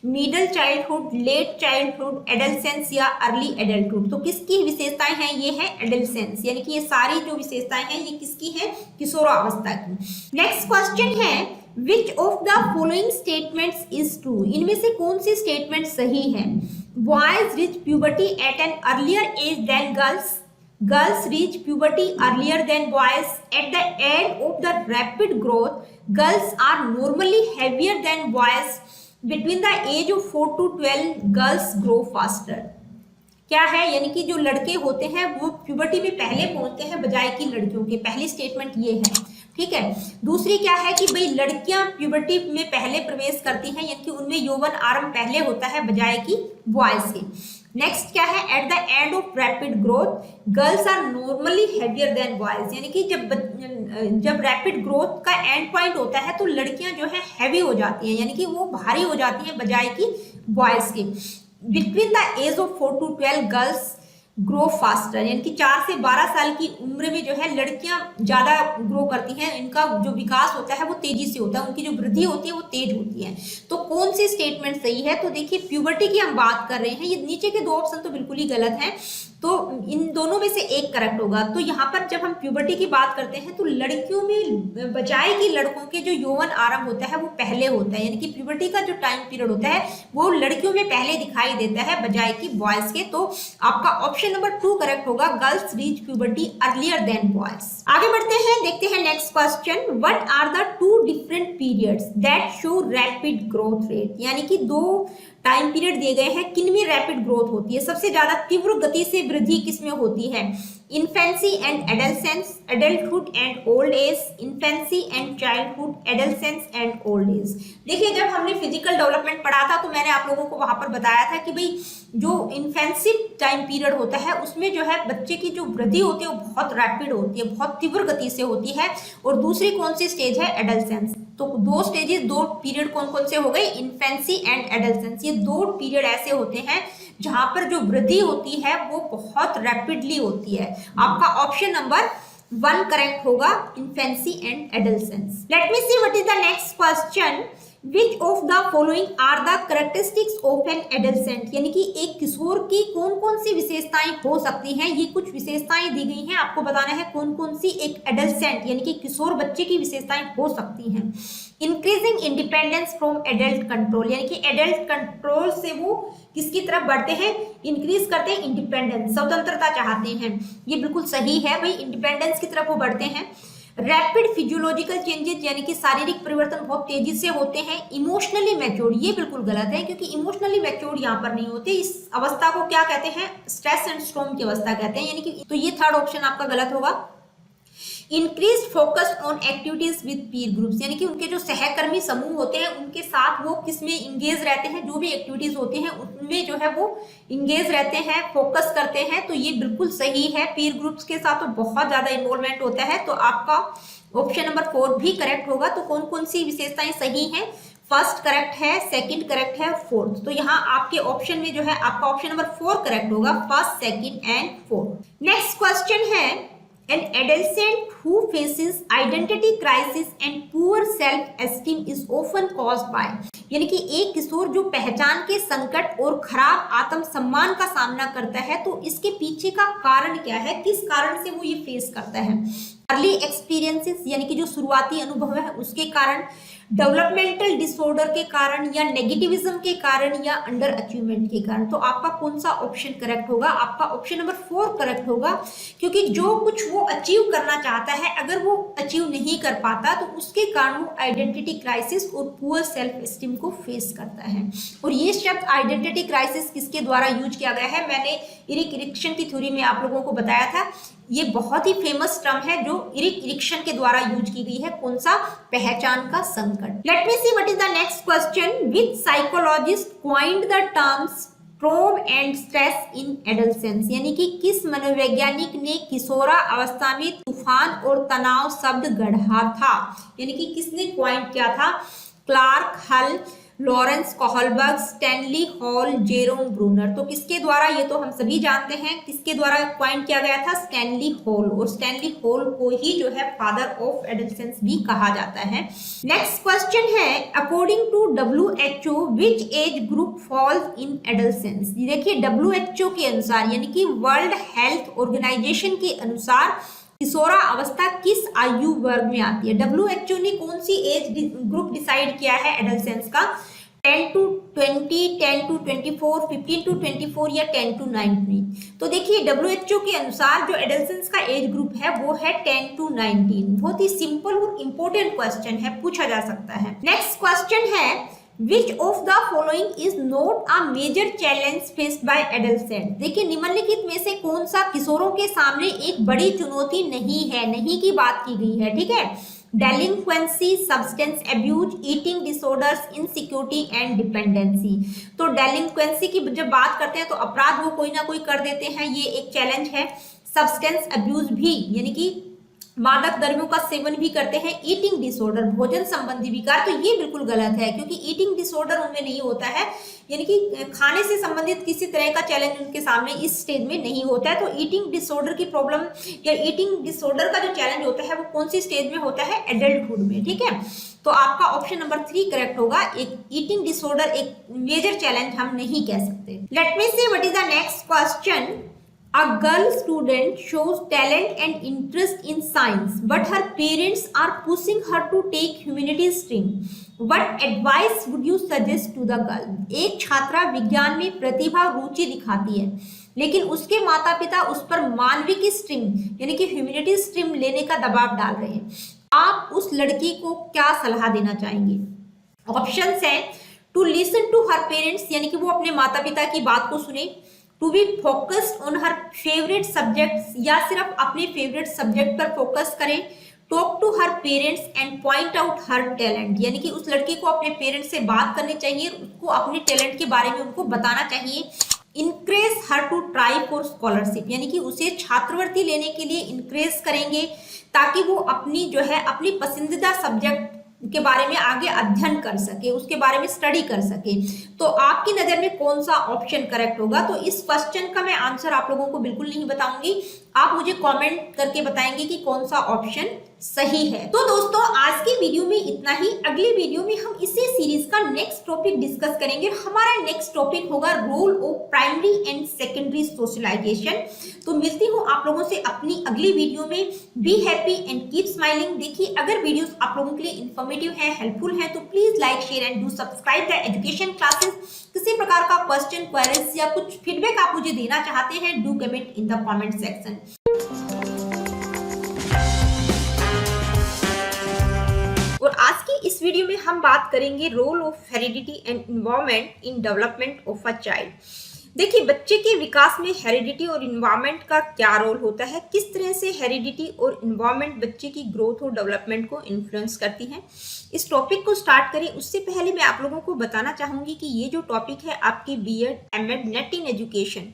middle childhood, late childhood, adolescence या अर्ली एडल्टहुड। तो किसकी विशेषताएं हैं, ये है एडोलसेंस, यानी कि ये सारी जो विशेषताएं हैं ये किसकी है, किशोरावस्था की। नेक्स्ट क्वेश्चन है, Which of the following statements is true? इनमें से कौन सी स्टेटमेंट सही है, Boys reach puberty at an earlier age than girls. Girls reach puberty earlier than boys. At the end of the rapid growth, girls are normally heavier than boys. Between the age of 4 to 12, girls grow faster. क्या है, यानी कि जो लड़के होते हैं वो puberty में पहले पहुंचते हैं बजाय की लड़कियों के, पहली स्टेटमेंट ये है। ठीक है, दूसरी क्या है कि भाई लड़कियां प्यूबर्टी में पहले प्रवेश करती हैं, यानी कि उनमें यौवन आरंभ पहले होता है बजाय की बॉयज के। नेक्स्ट क्या है, at the end of rapid growth girls are normally heavier than boys, यानी कि जब रैपिड ग्रोथ का एंड पॉइंट होता है तो लड़कियां जो है हैवी हो जाती हैं, यानी कि वो भारी हो जाती हैं बजाय की बॉयज के। Between the age of 4 to 12 girls grow faster, यानी कि 4 से 12 साल की उम्र में जो है लड़कियां ज्यादा ग्रो करती हैं, इनका जो विकास होता है वो तेजी से होता है, उनकी जो वृद्धि होती है वो तेज होती है। तो कौन सी स्टेटमेंट सही है, तो देखिए प्यूबर्टी की हम बात कर रहे हैं, ये नीचे के 2 ऑप्शन तो बिल्कुल ही गलत हैं, तो इन दोनों में से एक करेक्ट होगा। तो यहाँ पर जब हम प्यूबर्टी की बात करते हैं तो लड़कियों में बजाय की लड़कों के जो यौवन आरंभ होता है वो पहले होता है, यानी कि प्यूबर्टी का जो टाइम पीरियड होता है वो लड़कियों में पहले दिखाई देता है बजाय की बॉयज के। तो आपका ऑप्शन नंबर 2 करेक्ट होगा, girls reach puberty earlier than boys. आगे बढ़ते हैं, देखते हैं next question, what are the 2 different periods that show rapid growth rate, यानी कि 2 टाइम पीरियड दिए गए हैं किनमें रैपिड ग्रोथ होती है, सबसे ज्यादा तीव्र गति से वृद्धि किसमें होती है, infancy and adolescence, adulthood and old age, infancy and childhood, adolescence and old age. देखिए जब हमने फिजिकल डेवलपमेंट पढ़ा था तो मैंने आप लोगों को वहां पर बताया था कि भाई जो इन्फेंसी टाइम पीरियड होता है उसमें जो है बच्चे की जो वृद्धि होती है वो बहुत रैपिड होती है, बहुत तीव्र गति से होती है, और दूसरी कौन सी स्टेज है, एडल्सेंस। तो 2 स्टेजेस, 2 पीरियड कौन कौन से हो गए, इन्फेंसी एंड एडल्सेंस। ये 2 पीरियड ऐसे होते हैं जहां पर जो वृद्धि होती है वो बहुत रैपिडली होती है। आपका ऑप्शन नंबर 1 करेक्ट होगा, infancy and adolescence. Let me see what is the next question, which of the following are the characteristics of an adolescent, यानी कि एक किशोर की कौन कौन सी विशेषताएं हो सकती हैं। ये कुछ विशेषताएं दी गई हैं, आपको बताना है कौन कौन सी एक एडल्सेंट यानी कि किशोर बच्चे की विशेषताएं हो सकती हैं। Increasing independence from adult control, यानी कि एडल्ट कंट्रोल से वो किसकी तरफ बढ़ते हैं, इंक्रीज करते हैं इंडिपेंडेंस, स्वतंत्रता चाहते हैं, ये बिल्कुल सही है भाई, इंडिपेंडेंस की तरफ वो बढ़ते हैं। रैपिड फिजियोलॉजिकल चेंजेस, यानी कि शारीरिक परिवर्तन बहुत तेजी से होते हैं। इमोशनली मैच्योर्ड, ये बिल्कुल गलत है क्योंकि इमोशनली मैच्योर्ड यहाँ पर नहीं होते, इस अवस्था को क्या कहते हैं, स्ट्रेस एंड स्ट्रॉम की अवस्था कहते हैं, यानी कि तो ये 3rd ऑप्शन आपका गलत होगा। Increase focus on activities with Pir groups, यानी कि उनके जो सहकर्मी समूह होते हैं उनके साथ वो किसमें इंगेज रहते हैं, जो भी एक्टिविटीज होती हैं में जो है वो इंगेज रहते हैं, फोकस करते हैं, तो ये बिल्कुल सही है। पीर ग्रुप्स के साथ तो बहुत ज्यादा इन्वॉल्वमेंट होता है, तो आपका ऑप्शन नंबर 4 भी करेक्ट होगा। तो कौन कौन सी विशेषताएं सही हैं? फर्स्ट करेक्ट है, सेकंड करेक्ट है, फोर्थ। तो यहाँ आपके ऑप्शन में जो है आपका ऑप्शन नंबर 4 करेक्ट होगा, first, second and fourth. Next question है, an adolescent who faces identity crisis and poor self esteem is often caused by, यानी कि एक किशोर जो पहचान के संकट और खराब आत्मसम्मान का सामना करता है, तो इसके पीछे का कारण क्या है, किस कारण से वो ये फेस करता है? अर्ली एक्सपीरियंसेस यानी कि जो शुरुआती अनुभव है उसके कारण, डेवलपमेंटल डिसऑर्डर के कारण, या नेगेटिविज्म के कारण, या अंडर अचीवमेंट के कारण। तो आपका कौन सा ऑप्शन करेक्ट होगा? आपका ऑप्शन नंबर 4 करेक्ट होगा, क्योंकि जो कुछ वो अचीव करना चाहता है अगर वो अचीव नहीं कर पाता तो उसके कारण वो आइडेंटिटी क्राइसिस और पुअर सेल्फ एस्टीम को फेस करता है। और ये शब्द आइडेंटिटी क्राइसिस किसके द्वारा यूज किया गया है? मैंने इरिक इरिक्सन की थ्योरी में आप लोगों को बताया था। ये बहुत ही फेमस टर्म है जो इरिक इरिक्सन के द्वारा यूज की गई है। कौन सा? पहचान का संकट। Let me see what is the next question. Which psychologist coined the terms storm and stress in adolescence, यानी कि किस मनोवैज्ञानिक ने किशोरा अवस्था में तूफान और तनाव शब्द गढ़ा था? यानी कि किसने कॉइंड किया था? क्लार्क हल, Lawrence Kohlberg, Stanley hall, Jerome Bruner. तो किसके द्वारा? ये तो हम सभी जानते हैं किसके द्वारा क्वाइन किया गया था? Stanley hall. और स्टैनली हॉल को ही जो है फादर ऑफ एडोलेसेंस भी कहा जाता है। नेक्स्ट क्वेश्चन है, according to WHO which age group falls in adolescence. देखिए WHO के अनुसार यानी कि वर्ल्ड हेल्थ ऑर्गेनाइजेशन के अनुसार किशोरा अवस्था किस आयु वर्ग में आती है? WHO ने कौन सी एज ग्रुप डिसाइड किया है एडोलेसेंस का? 10 to 20, 10 to 24, 15 to 24 या 10 to 19। तो देखिए WHO के अनुसार जो एडोलेसेंस का एज ग्रुप है वो है 10 to 19। बहुत ही सिंपल और इंपॉर्टेंट क्वेश्चन है, पूछा जा सकता है। नेक्स्ट क्वेश्चन है, Which of the following is not a major challenge faced by adolescents? देखिए निम्नलिखित में से कौन सा किशोरों के सामने एक बड़ी चुनौती नहीं है? नहीं की बात की गई है, ठीक है। Delinquency, substance abuse, eating disorders, insecurity and dependency. तो डेलिंक्वेंसी की जब बात करते हैं तो अपराध वो कोई ना कोई कर देते हैं, ये एक चैलेंज है। सब्सटेंस एब्यूज भी यानी कि मादक द्रव्यों का सेवन भी करते हैं। ईटिंग डिसऑर्डर, भोजन संबंधी विकार, तो ये बिल्कुल गलत है क्योंकि ईटिंग डिसऑर्डर उनमें नहीं होता है, यानी कि खाने से संबंधित किसी तरह का चैलेंज उनके सामने इस स्टेज में नहीं होता है। तो ईटिंग डिसऑर्डर की प्रॉब्लम या ईटिंग डिसऑर्डर का जो चैलेंज होता है वो कौन सी स्टेज में होता है? एडल्टहुड में, ठीक है। तो आपका ऑप्शन नंबर 3 करेक्ट होगा। एक ईटिंग डिसऑर्डर एक मेजर चैलेंज हम नहीं कह सकते। Late me see what is the next question. A girl student shows talent and interest in science, but her parents are pushing her to take humanities stream. What advice would you suggest to the girl? एक छात्रा विज्ञान में प्रतिभा रुचि दिखाती है, लेकिन उसके माता पिता उस पर मानविक स्ट्रीम यानी कि ह्यूमैनिटीज स्ट्रीम लेने का दबाव डाल रहे हैं। आप उस लड़की को क्या सलाह देना चाहेंगे? ऑप्शंस है, to listen to her parents यानी कि वो अपने माता पिता की बात को सुने, to be focused on her favourite subjects या सिर्फ अपने फेवरेट सब्जेक्ट पर फोकस करें, talk to her parents and point out her talent यानी कि उस लड़की को अपने पेरेंट्स से बात करनी चाहिए, उसको अपने टैलेंट के बारे में उनको बताना चाहिए, encourage her to try for scholarship यानी कि उसे छात्रवृत्ति लेने के लिए इनक्रेज करेंगे ताकि वो अपनी जो है अपनी पसंदीदा सब्जेक्ट के बारे में आगे अध्ययन कर सके, उसके बारे में स्टडी कर सके। तो आपकी नजर में कौन सा ऑप्शन करेक्ट होगा? तो इस क्वेश्चन का मैं आंसर आप लोगों को बिल्कुल नहीं बताऊंगी, आप मुझे कमेंट करके बताएंगे कि कौन सा ऑप्शन सही है। तो दोस्तों आज की वीडियो में इतना ही। अगली वीडियो में हम इसी सीरीज का नेक्स्ट टॉपिक डिस्कस करेंगे। हमारा नेक्स्ट टॉपिक होगा role of primary and secondary socialisation. तो मिलती हूँ आप लोगों से अपनी अगली वीडियो में। Be happy and keep smiling. देखिए अगर वीडियोस आप लोगों के लिए इन्फॉर्मेटिव है, हेल्पफुल है, तो please like share and do subscribe the education classes. किसी प्रकार का क्वेश्चन, क्वेरीज या कुछ फीडबैक आप मुझे देना चाहते हैं, do comment in the comment section. और आज की इस वीडियो में हम बात करेंगे role of heredity and environment in development of a child. देखिए बच्चे के विकास में हेरिडिटी और इन्वायरमेंट का क्या रोल होता है, किस तरह से हेरिडिटी और इन्वायरमेंट बच्चे की ग्रोथ और डेवलपमेंट को इन्फ्लुएंस करती है। इस टॉपिक को स्टार्ट करें उससे पहले मैं आप लोगों को बताना चाहूंगी कि ये जो टॉपिक है आपके BEd, MEd, NET in education,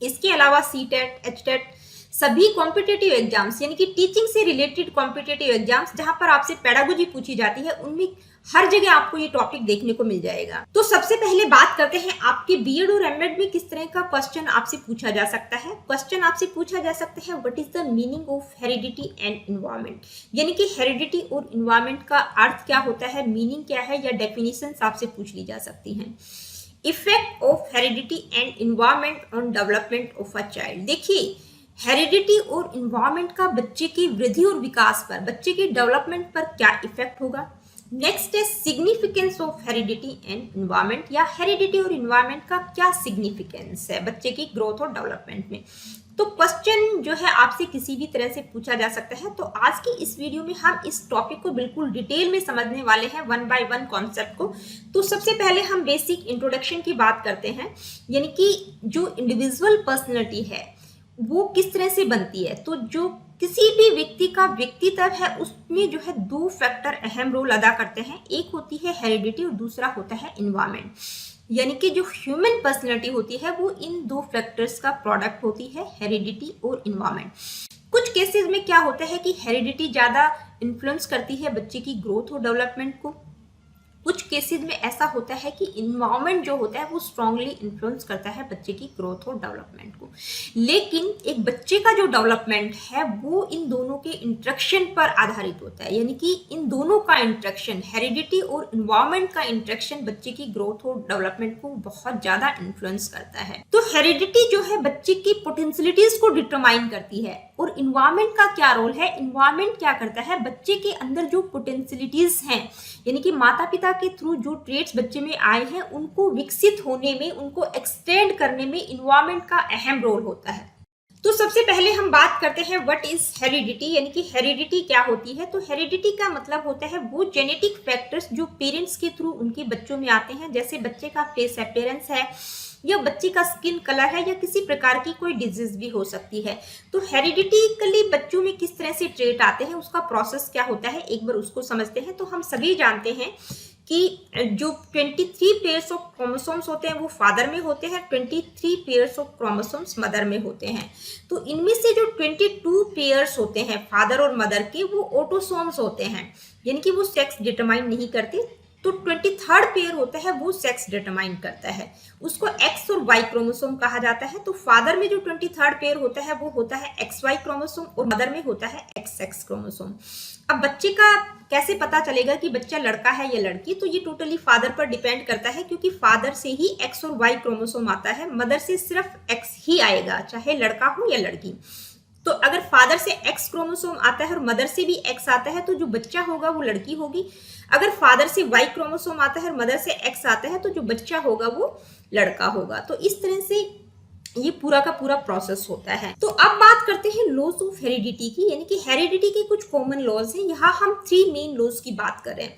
इसके अलावा सीटेट, एचटेट, सभी कॉम्पिटेटिव एग्जाम्स यानी कि टीचिंग से रिलेटेड कॉम्पिटेटिव एग्जाम्स जहां पर आपसे पेडागोजी पूछी जाती है, उनमें हर जगह आपको ये टॉपिक देखने को मिल जाएगा। तो सबसे पहले बात करते हैं आपके बीएड और एमएड में किस तरह का क्वेश्चन आपसे पूछा जा सकता है। क्वेश्चन आपसे पूछा जा सकता है what is the meaning of heredity and environment, यानी कि हेरिडिटी और इन्वायरमेंट का अर्थ क्या होता है, मीनिंग क्या है, या डेफिनेशंस आपसे पूछ ली जा सकती हैं। Effect of heredity and environment on development of a child. देखिए हेरिडिटी और इन्वायरमेंट का बच्चे की वृद्धि और विकास पर, बच्चे के डेवलपमेंट पर क्या इफेक्ट होगा। नेक्स्ट है significance of heredity and environment, या हेरिडिटी और इन्वायरमेंट का क्या सिग्निफिकेंस है बच्चे की ग्रोथ और डेवलपमेंट में। तो क्वेश्चन जो है आपसे किसी भी तरह से पूछा जा सकता है। तो आज की इस वीडियो में हम इस टॉपिक को बिल्कुल डिटेल में समझने वाले हैं, वन बाय वन कॉन्सेप्ट को। तो सबसे पहले हम बेसिक इंट्रोडक्शन की बात करते हैं, यानी कि जो इंडिविजुअल पर्सनैलिटी है वो किस तरह से बनती है। तो जो किसी भी व्यक्ति का व्यक्तित्व है उसमें जो है दो फैक्टर अहम रोल अदा करते हैं, एक होती है हेरिडिटी और दूसरा होता है इन्वायरमेंट। यानी कि जो ह्यूमन पर्सनैलिटी होती है वो इन दो फैक्टर्स का प्रोडक्ट होती है, हेरिडिटी और इन्वायरमेंट। कुछ केसेस में क्या होता है कि हेरिडिटी ज्यादा इन्फ्लुएंस करती है बच्चे की ग्रोथ और डेवलपमेंट को, कुछ केसेस में ऐसा होता है कि इन्वायरमेंट जो होता है वो स्ट्रांगली इन्फ्लुएंस करता है बच्चे की ग्रोथ और डेवलपमेंट को। लेकिन एक बच्चे का जो डेवलपमेंट है वो इन दोनों के इंटरेक्शन पर आधारित होता है, यानी कि इन दोनों का इंटरेक्शन, हेरिडिटी और इन्वायरमेंट का इंटरेक्शन बच्चे की ग्रोथ और डेवलपमेंट को बहुत ज्यादा इन्फ्लुएंस करता है। तो हेरिडिटी जो है बच्चे की पोटेंशियलिटीज को डिटरमाइन करती है, और इन्वायरमेंट का क्या रोल है, इन्वायरमेंट क्या करता है, बच्चे के अंदर जो पोटेंशियलिटीज हैं, यानी कि माता पिता के थ्रू जो ट्रेट्स बच्चे में आए हैं उनको विकसित होने में, उनको एक्सटेंड करने में इन्वायरमेंट का अहम रोल होता है। तो सबसे पहले हम बात करते हैं व्हाट इज हेरिडिटी, यानी कि हेरिडिटी क्या होती है। तो हेरिडिटी का मतलब होता है वो जेनेटिक फैक्टर्स जो पेरेंट्स के थ्रू उनके बच्चों में आते हैं, जैसे बच्चे का फेस अपीयरेंस है, या बच्चे का स्किन कलर है, या किसी प्रकार की कोई डिजीज भी हो सकती है। तो हेरिडिटिकली बच्चों में किस तरह से ट्रेट आते हैं, उसका प्रोसेस क्या होता है, एक बार उसको समझते हैं। तो हम सभी जानते हैं कि जो 23 पेयर्स ऑफ क्रोमोसोम्स होते हैं वो फादर में होते हैं, 23 पेयर्स ऑफ क्रोमोसोम्स मदर में होते हैं। तो इनमें से जो 22 पेयर्स होते हैं फादर और मदर के वो ऑटोसोम्स होते हैं, यानी कि वो सेक्स डिटरमाइन नहीं करते। तो 23rd पेयर होता है वो सेक्स डिटरमाइन करता है, उसको एक्स और वाई क्रोमोसोम कहा जाता है। तो फादर में जो 23rd पेयर होता है वो होता है एक्स वाई क्रोमोसोम, और मदर में होता है एक्स एक्स क्रोमोसोम। अब बच्चे का कैसे पता चलेगा कि बच्चा लड़का है या लड़की, तो ये टोटली फादर पर डिपेंड करता है, क्योंकि फादर से ही एक्स और वाई क्रोमोसोम आता है, मदर से सिर्फ एक्स ही आएगा, चाहे लड़का हो या लड़की। तो अगर फादर से एक्स क्रोमोसोम आता है और मदर से भी एक्स आता है तो जो बच्चा होगा वो लड़की होगी। अगर फादर से वाई क्रोमोसोम आता है और मदर से एक्स आता है तो जो बच्चा होगा वो लड़का होगा। तो इस तरह से ये पूरा का पूरा प्रोसेस होता है। तो अब बात करते हैं लॉज ऑफ हेरिडिटी की, यानी कि हेरिडिटी के कुछ कॉमन लॉज हैं। यहाँ हम 3 मेन लॉज की बात कर रहे हैं।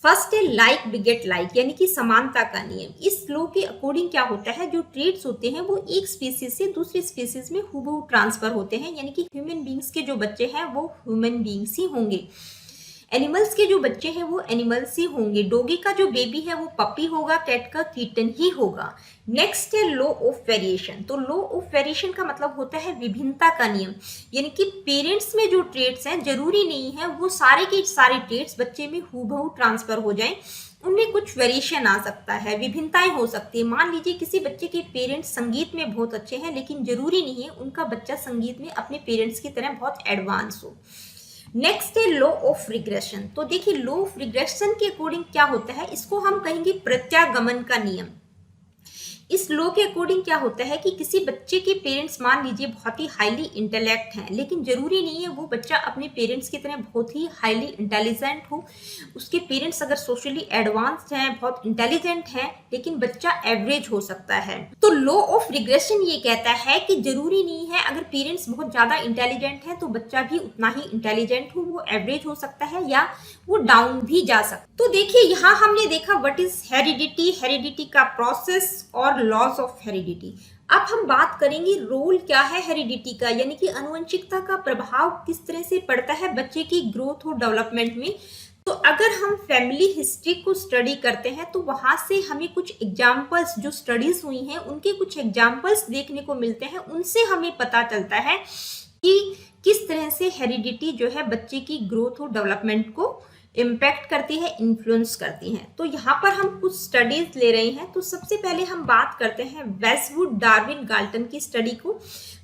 फर्स्ट है लाइक बिगेट लाइक, यानी कि समानता का नियम। इस लॉ के अकॉर्डिंग क्या होता है, जो ट्रेट्स होते हैं वो एक स्पीसीज से दूसरे स्पीसीज में हूबहू ट्रांसफर होते हैं, यानी कि ह्यूमन बींग्स के जो बच्चे हैं वो ह्यूमन बींग्स ही होंगे, एनिमल्स के जो बच्चे हैं वो एनिमल्स ही होंगे, डॉगी का जो बेबी है वो पपी होगा, कैट का किटन ही होगा। नेक्स्ट है लॉ ऑफ वेरिएशन। तो लॉ ऑफ वेरिएशन का मतलब होता है विभिन्नता का नियम, यानी कि पेरेंट्स में जो ट्रेट्स हैं जरूरी नहीं है वो सारे के सारे ट्रेट्स बच्चे में हूबहू ट्रांसफर हो जाएं, उनमें कुछ वेरिएशन आ सकता है, विभिन्नताएं हो सकती है। मान लीजिए किसी बच्चे के पेरेंट्स संगीत में बहुत अच्छे हैं, लेकिन जरूरी नहीं है उनका बच्चा संगीत में अपने पेरेंट्स की तरह बहुत एडवांस हो। नेक्स्ट है लॉ ऑफ रिग्रेशन। तो देखिए लॉ ऑफ रिग्रेशन के अकॉर्डिंग क्या होता है, इसको हम कहेंगे प्रत्यागमन का नियम। इस लॉ के अकॉर्डिंग क्या होता है कि किसी बच्चे के पेरेंट्स मान लीजिए बहुत ही हाईली इंटेलेक्ट हैं, लेकिन जरूरी नहीं है वो बच्चा अपने पेरेंट्स की तरह बहुत ही हाईली इंटेलिजेंट हो। उसके पेरेंट्स अगर सोशली एडवांस्ड हैं, बहुत इंटेलिजेंट हैं, लेकिन बच्चा एवरेज हो सकता है। तो लॉ ऑफ रिग्रेशन ये कहता है कि जरूरी नहीं है अगर पेरेंट्स बहुत ज्यादा इंटेलिजेंट है तो बच्चा भी उतना ही इंटेलिजेंट हो, वो एवरेज हो सकता है या वो डाउन भी जा सकता है। तो देखिए यहाँ हमने देखा व्हाट इज हेरिडिटी, हेरिडिटी का प्रोसेस और और लॉस ऑफ हेरिडिटी। अब हम बात करेंगे रोल क्या है हेरिडिटी का, यानी कि आनुवंशिकता का प्रभाव किस तरह से पड़ता है बच्चे की ग्रोथ और डेवलपमेंट में। तो अगर हम फैमिली हिस्ट्री को स्टडी करते हैं तो वहां से हमें कुछ एग्जाम्पल्स जो स्टडीज हुई हैं उनके कुछ एग्जाम्पल्स देखने को मिलते हैं, उनसे हमें पता चलता है कि किस तरह से हेरिडिटी जो है बच्चे की ग्रोथ और डेवलपमेंट को इम्पैक्ट करती है, इन्फ्लुएंस करती है। तो यहाँ पर हम कुछ स्टडीज ले रहे हैं। तो सबसे पहले हम बात करते हैं वेस्टवुड, डार्विन, गाल्टन की स्टडी को।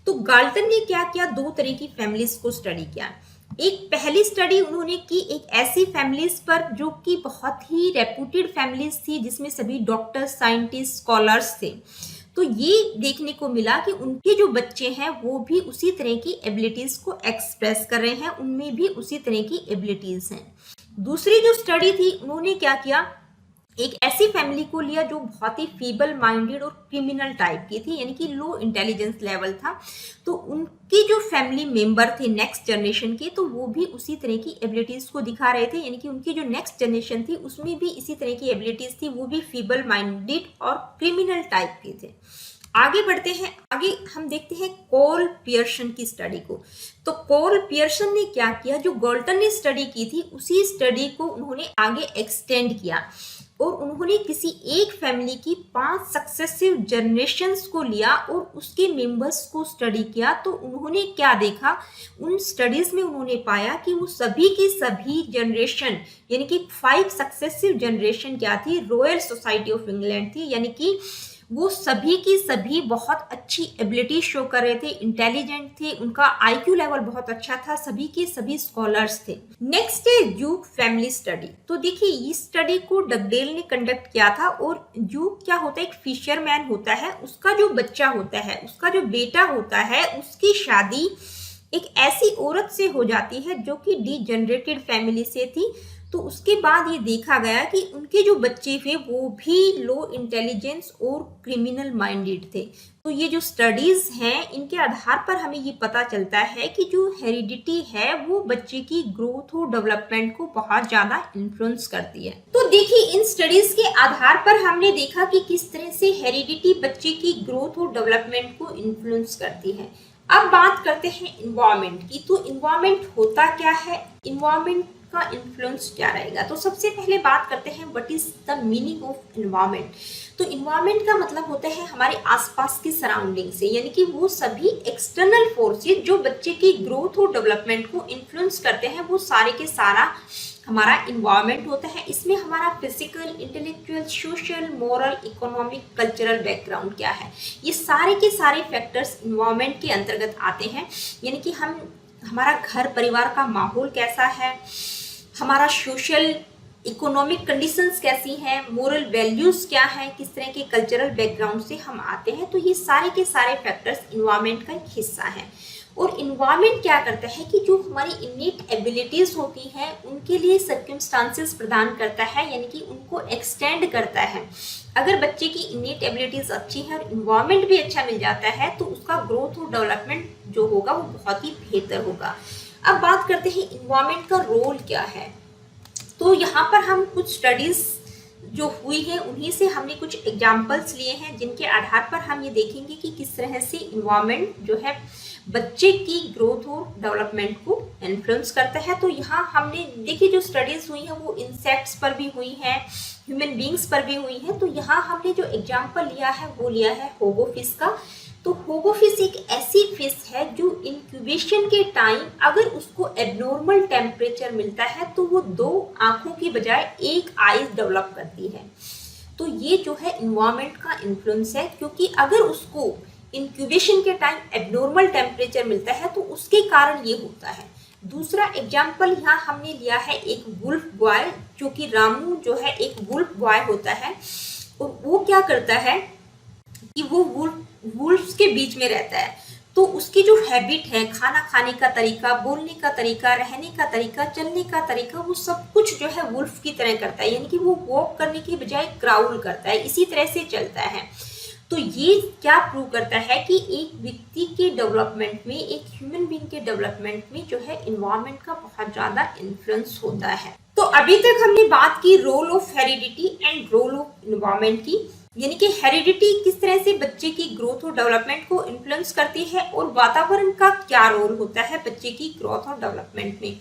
तो गाल्टन ने क्या किया, दो तरह की फैमिलीज को स्टडी किया। एक पहली स्टडी उन्होंने की एक ऐसी फैमिलीज पर जो कि बहुत ही रेप्यूटेड फैमिलीज थी, जिसमें सभी डॉक्टर्स, साइंटिस्ट, स्कॉलर्स थे। तो ये देखने को मिला कि उनके जो बच्चे हैं वो भी उसी तरह की एबिलिटीज को एक्सप्रेस कर रहे हैं, उनमें भी उसी तरह की एबिलिटीज हैं। दूसरी जो स्टडी थी उन्होंने क्या किया, एक ऐसी फैमिली को लिया जो बहुत ही फीबल माइंडेड और क्रिमिनल टाइप की थी, यानी कि लो इंटेलिजेंस लेवल था। तो उनकी जो फैमिली मेंबर थे नेक्स्ट जनरेशन के, तो वो भी उसी तरह की एबिलिटीज को दिखा रहे थे, यानी कि उनकी जो नेक्स्ट जनरेशन थी उसमें भी इसी तरह की एबिलिटीज थी, वो भी फीबल माइंडेड और क्रिमिनल टाइप के थे। आगे बढ़ते हैं, आगे हम देखते हैं कोल पियर्सन की स्टडी को। तो कोल पियर्सन ने क्या किया, जो गाल्टन ने स्टडी की थी उसी स्टडी को उन्होंने आगे एक्सटेंड किया और उन्होंने किसी एक फैमिली की 5 सक्सेसिव जनरेशन्स को लिया और उसके मेंबर्स को स्टडी किया। तो उन्होंने क्या देखा, उन स्टडीज में उन्होंने पाया कि वो सभी की सभी जनरेशन, यानी कि 5 सक्सेसिव जनरेशन क्या थी, रॉयल सोसाइटी ऑफ इंग्लैंड थी, यानी कि वो सभी की सभी बहुत अच्छी एबिलिटी शो कर रहे थे, इंटेलिजेंट थे, उनका आईक्यू लेवल बहुत अच्छा था, सभी के सभी स्कॉलर्स थे। नेक्स्ट है ड्यूक फैमिली स्टडी। तो देखिए इस स्टडी को डगडेल ने कंडक्ट किया था और ड्यूक क्या होता है, एक फिशरमैन होता है, उसका जो बच्चा होता है, उसका जो बेटा होता है, उसकी शादी एक ऐसी औरत से हो जाती है जो कि डिजेनरेटेड फैमिली से थी। तो उसके बाद ये देखा गया कि उनके जो बच्चे थे वो भी लो इंटेलिजेंस और क्रिमिनल माइंडेड थे। तो ये जो स्टडीज हैं इनके आधार पर हमें ये पता चलता है कि जो हेरिडिटी है वो बच्चे की ग्रोथ और डेवलपमेंट को बहुत ज्यादा इन्फ्लुएंस करती है। तो देखिए इन स्टडीज के आधार पर हमने देखा कि किस तरह से हेरिडिटी बच्चे की ग्रोथ और डेवलपमेंट को इन्फ्लुएंस करती है। अब बात करते हैं इन्वायरमेंट की। तो इन्वायरमेंट होता क्या है, इन्वायरमेंट का इन्फ्लुएंस क्या रहेगा। तो सबसे पहले बात करते हैं what is the meaning of environment. तो इन्वायरमेंट का मतलब होता है हमारे आसपास की सराउंडिंग से, यानी कि वो सभी एक्सटर्नल फोर्सेस जो बच्चे की ग्रोथ और डेवलपमेंट को इन्फ्लुएंस करते हैं, वो सारे के सारा हमारा इन्वायरमेंट होता है। इसमें हमारा physical, intellectual, social, moral, economic, cultural background क्या है, ये सारे के सारे फैक्टर्स इन्वायरमेंट के अंतर्गत आते हैं। यानी कि हमारा घर परिवार का माहौल कैसा है, हमारा सोशल इकोनॉमिक कंडीशंस कैसी हैं, मोरल वैल्यूज क्या है, किस तरह के कल्चरल बैकग्राउंड से हम आते हैं। तो ये सारे के सारे फैक्टर्स इन्वायरमेंट का एक हिस्सा है। और इन्वायरमेंट क्या करता है कि जो हमारी इन्नेट एबिलिटीज होती हैं उनके लिए सर्कमस्टांसेस प्रदान करता है, यानी कि उनको एक्सटेंड करता है। अगर बच्चे की इन्नेट एबिलिटीज अच्छी है और इन्वायरमेंट भी अच्छा मिल जाता है तो उसका ग्रोथ और डेवलपमेंट जो होगा वो बहुत ही बेहतर होगा। अब बात करते हैं इन्वायरमेंट का रोल क्या है। तो यहाँ पर हम कुछ स्टडीज जो हुई है उन्हीं से हमने कुछ एग्जाम्पल्स लिए हैं, जिनके आधार पर हम ये देखेंगे कि किस तरह से इन्वायरमेंट जो है बच्चे की ग्रोथ और डेवलपमेंट को इन्फ्लुएंस करता है। तो यहाँ हमने देखिए जो स्टडीज हुई हैं वो इंसेक्ट्स पर भी हुई हैं, ह्यूमन बींग्स पर भी हुई हैं। तो यहाँ हमने जो एग्जाम्पल लिया है वो लिया है होगो फिश का। तो होगो फिश एक ऐसी फिश है जो इंक्यूबेशन के टाइम अगर उसको एबनॉर्मल टेम्परेचर मिलता है तो वो 2 आंखों की बजाय 1 आईज डेवलप करती है। तो ये जो है इन्वायरमेंट का इन्फ्लुएंस है, क्योंकि अगर उसको इंक्यूबेशन के टाइम एबनॉर्मल टेम्परेचर मिलता है तो उसके कारण ये होता है। दूसरा एग्जाम्पल यहाँ हमने लिया है एक वुल्फ बॉय, जो कि रामू जो है एक वुल्फ बॉय होता है और वो क्या करता है कि वो वुल्फ्स के बीच में रहता है। तो उसकी जो हैबिट है, खाना खाने का तरीका, बोलने का तरीका, रहने का तरीका, चलने का तरीका, वो सब कुछ जो है वुल्फ की तरह करता है, यानी कि वो वॉक करने की बजाय क्राउल करता है, इसी तरह से चलता है। तो ये क्या प्रूव करता है कि एक व्यक्ति के डेवलपमेंट में, एक ह्यूमन बीइंग के डेवलपमेंट में जो है इन्वायरमेंट का बहुत ज्यादा इन्फ्लुएंस होता है। तो अभी तक हमने बात की role of heredity and role of environment की। यानी कि हेरिडिटी किस तरह से बच्चे की ग्रोथ और डेवलपमेंट को इन्फ्लुएंस करती है और वातावरण का क्या रोल होता है बच्चे की ग्रोथ और डेवलपमेंट में।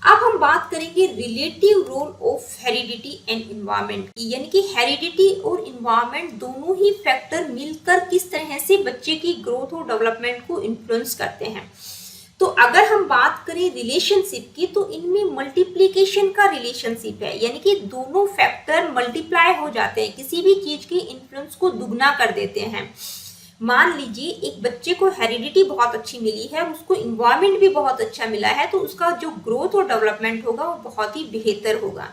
अब हम बात करेंगे relative role of heredity and environment की, यानी कि हेरिडिटी और इन्वायरमेंट दोनों ही फैक्टर मिलकर किस तरह से बच्चे की ग्रोथ और डेवलपमेंट को इन्फ्लुएंस करते हैं। तो अगर हम बात करें रिलेशनशिप की तो इनमें मल्टीप्लिकेशन का रिलेशनशिप है, यानी कि दोनों फैक्टर मल्टीप्लाई हो जाते हैं, किसी भी चीज के इन्फ्लुएंस को दुगना कर देते हैं। मान लीजिए एक बच्चे को हेरिडिटी बहुत अच्छी मिली है, उसको इन्वायरमेंट भी बहुत अच्छा मिला है, तो उसका जो ग्रोथ और डेवलपमेंट होगा वो बहुत ही बेहतर होगा।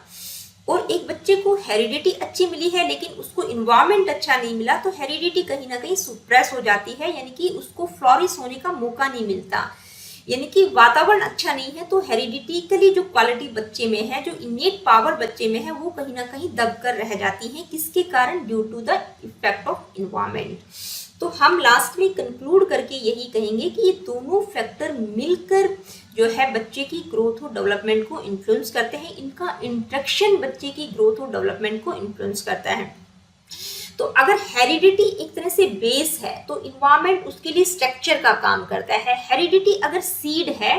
और एक बच्चे को हेरिडिटी अच्छी मिली है लेकिन उसको इन्वायरमेंट अच्छा नहीं मिला, तो हेरिडिटी कहीं ना कहीं सुप्रेस हो जाती है, यानी कि उसको फ्लॉरिश होने का मौका नहीं मिलता। यानी कि वातावरण अच्छा नहीं है तो हेरिडिटिकली जो क्वालिटी बच्चे में है, जो इनेट पावर बच्चे में है, वो कहीं ना कहीं दब कर रह जाती है। किसके कारण? Due to the effect of environment. तो हम लास्ट में कंक्लूड करके यही कहेंगे कि ये दोनों फैक्टर मिलकर जो है बच्चे की ग्रोथ और डेवलपमेंट को इन्फ्लुएंस करते हैं। इनका इंटरेक्शन बच्चे की ग्रोथ और डेवलपमेंट को इन्फ्लुएंस करता है। तो अगर हेरिडिटी एक तरह से बेस है तो इन्वायरमेंट उसके लिए स्ट्रक्चर का काम करता है। हेरिडिटी अगर सीड है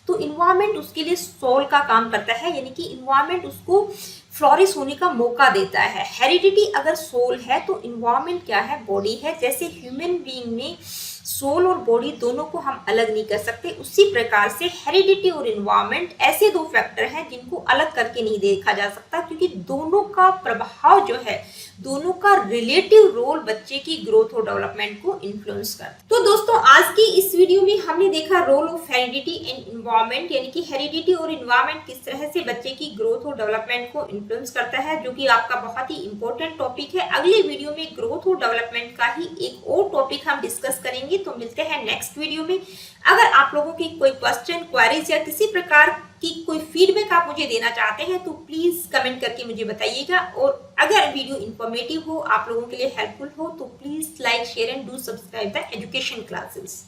तो इन्वायरमेंट उसके लिए सोल का काम करता है, यानी कि इन्वायरमेंट उसको फ्लोरिश होने का मौका देता है। हेरिडिटी अगर सोल है तो इन्वायरमेंट क्या है? बॉडी है। जैसे ह्यूमन बीइंग में सोल और बॉडी दोनों को हम अलग नहीं कर सकते, उसी प्रकार से हेरिडिटी और इन्वायरमेंट ऐसे दो फैक्टर हैं जिनको अलग करके नहीं देखा जा सकता, क्योंकि दोनों का प्रभाव जो है, दोनों का रिलेटिव रोल बच्चे की ग्रोथ और डेवलपमेंट को इन्फ्लुएंस करता है। तो दोस्तों आज की इस वीडियो में हमने देखा role of heredity and environment, यानी कि हेरिडिटी और इन्वायरमेंट किस तरह से बच्चे की ग्रोथ और डेवलपमेंट को इन्फ्लुएंस करता है, जो कि आपका बहुत ही इंपॉर्टेंट टॉपिक है। अगले वीडियो में ग्रोथ और डेवलपमेंट का ही एक और टॉपिक हम डिस्कस करेंगे। तो मिलते हैं नेक्स्ट वीडियो में। अगर आप लोगों की कोई क्वेश्चन, क्वेरीज या किसी प्रकार की कोई फीडबैक आप मुझे देना चाहते हैं तो प्लीज कमेंट करके मुझे बताइएगा। और अगर वीडियो इंफॉर्मेटिव हो, आप लोगों के लिए हेल्पफुल हो, तो please like, share and do subscribe the education classes.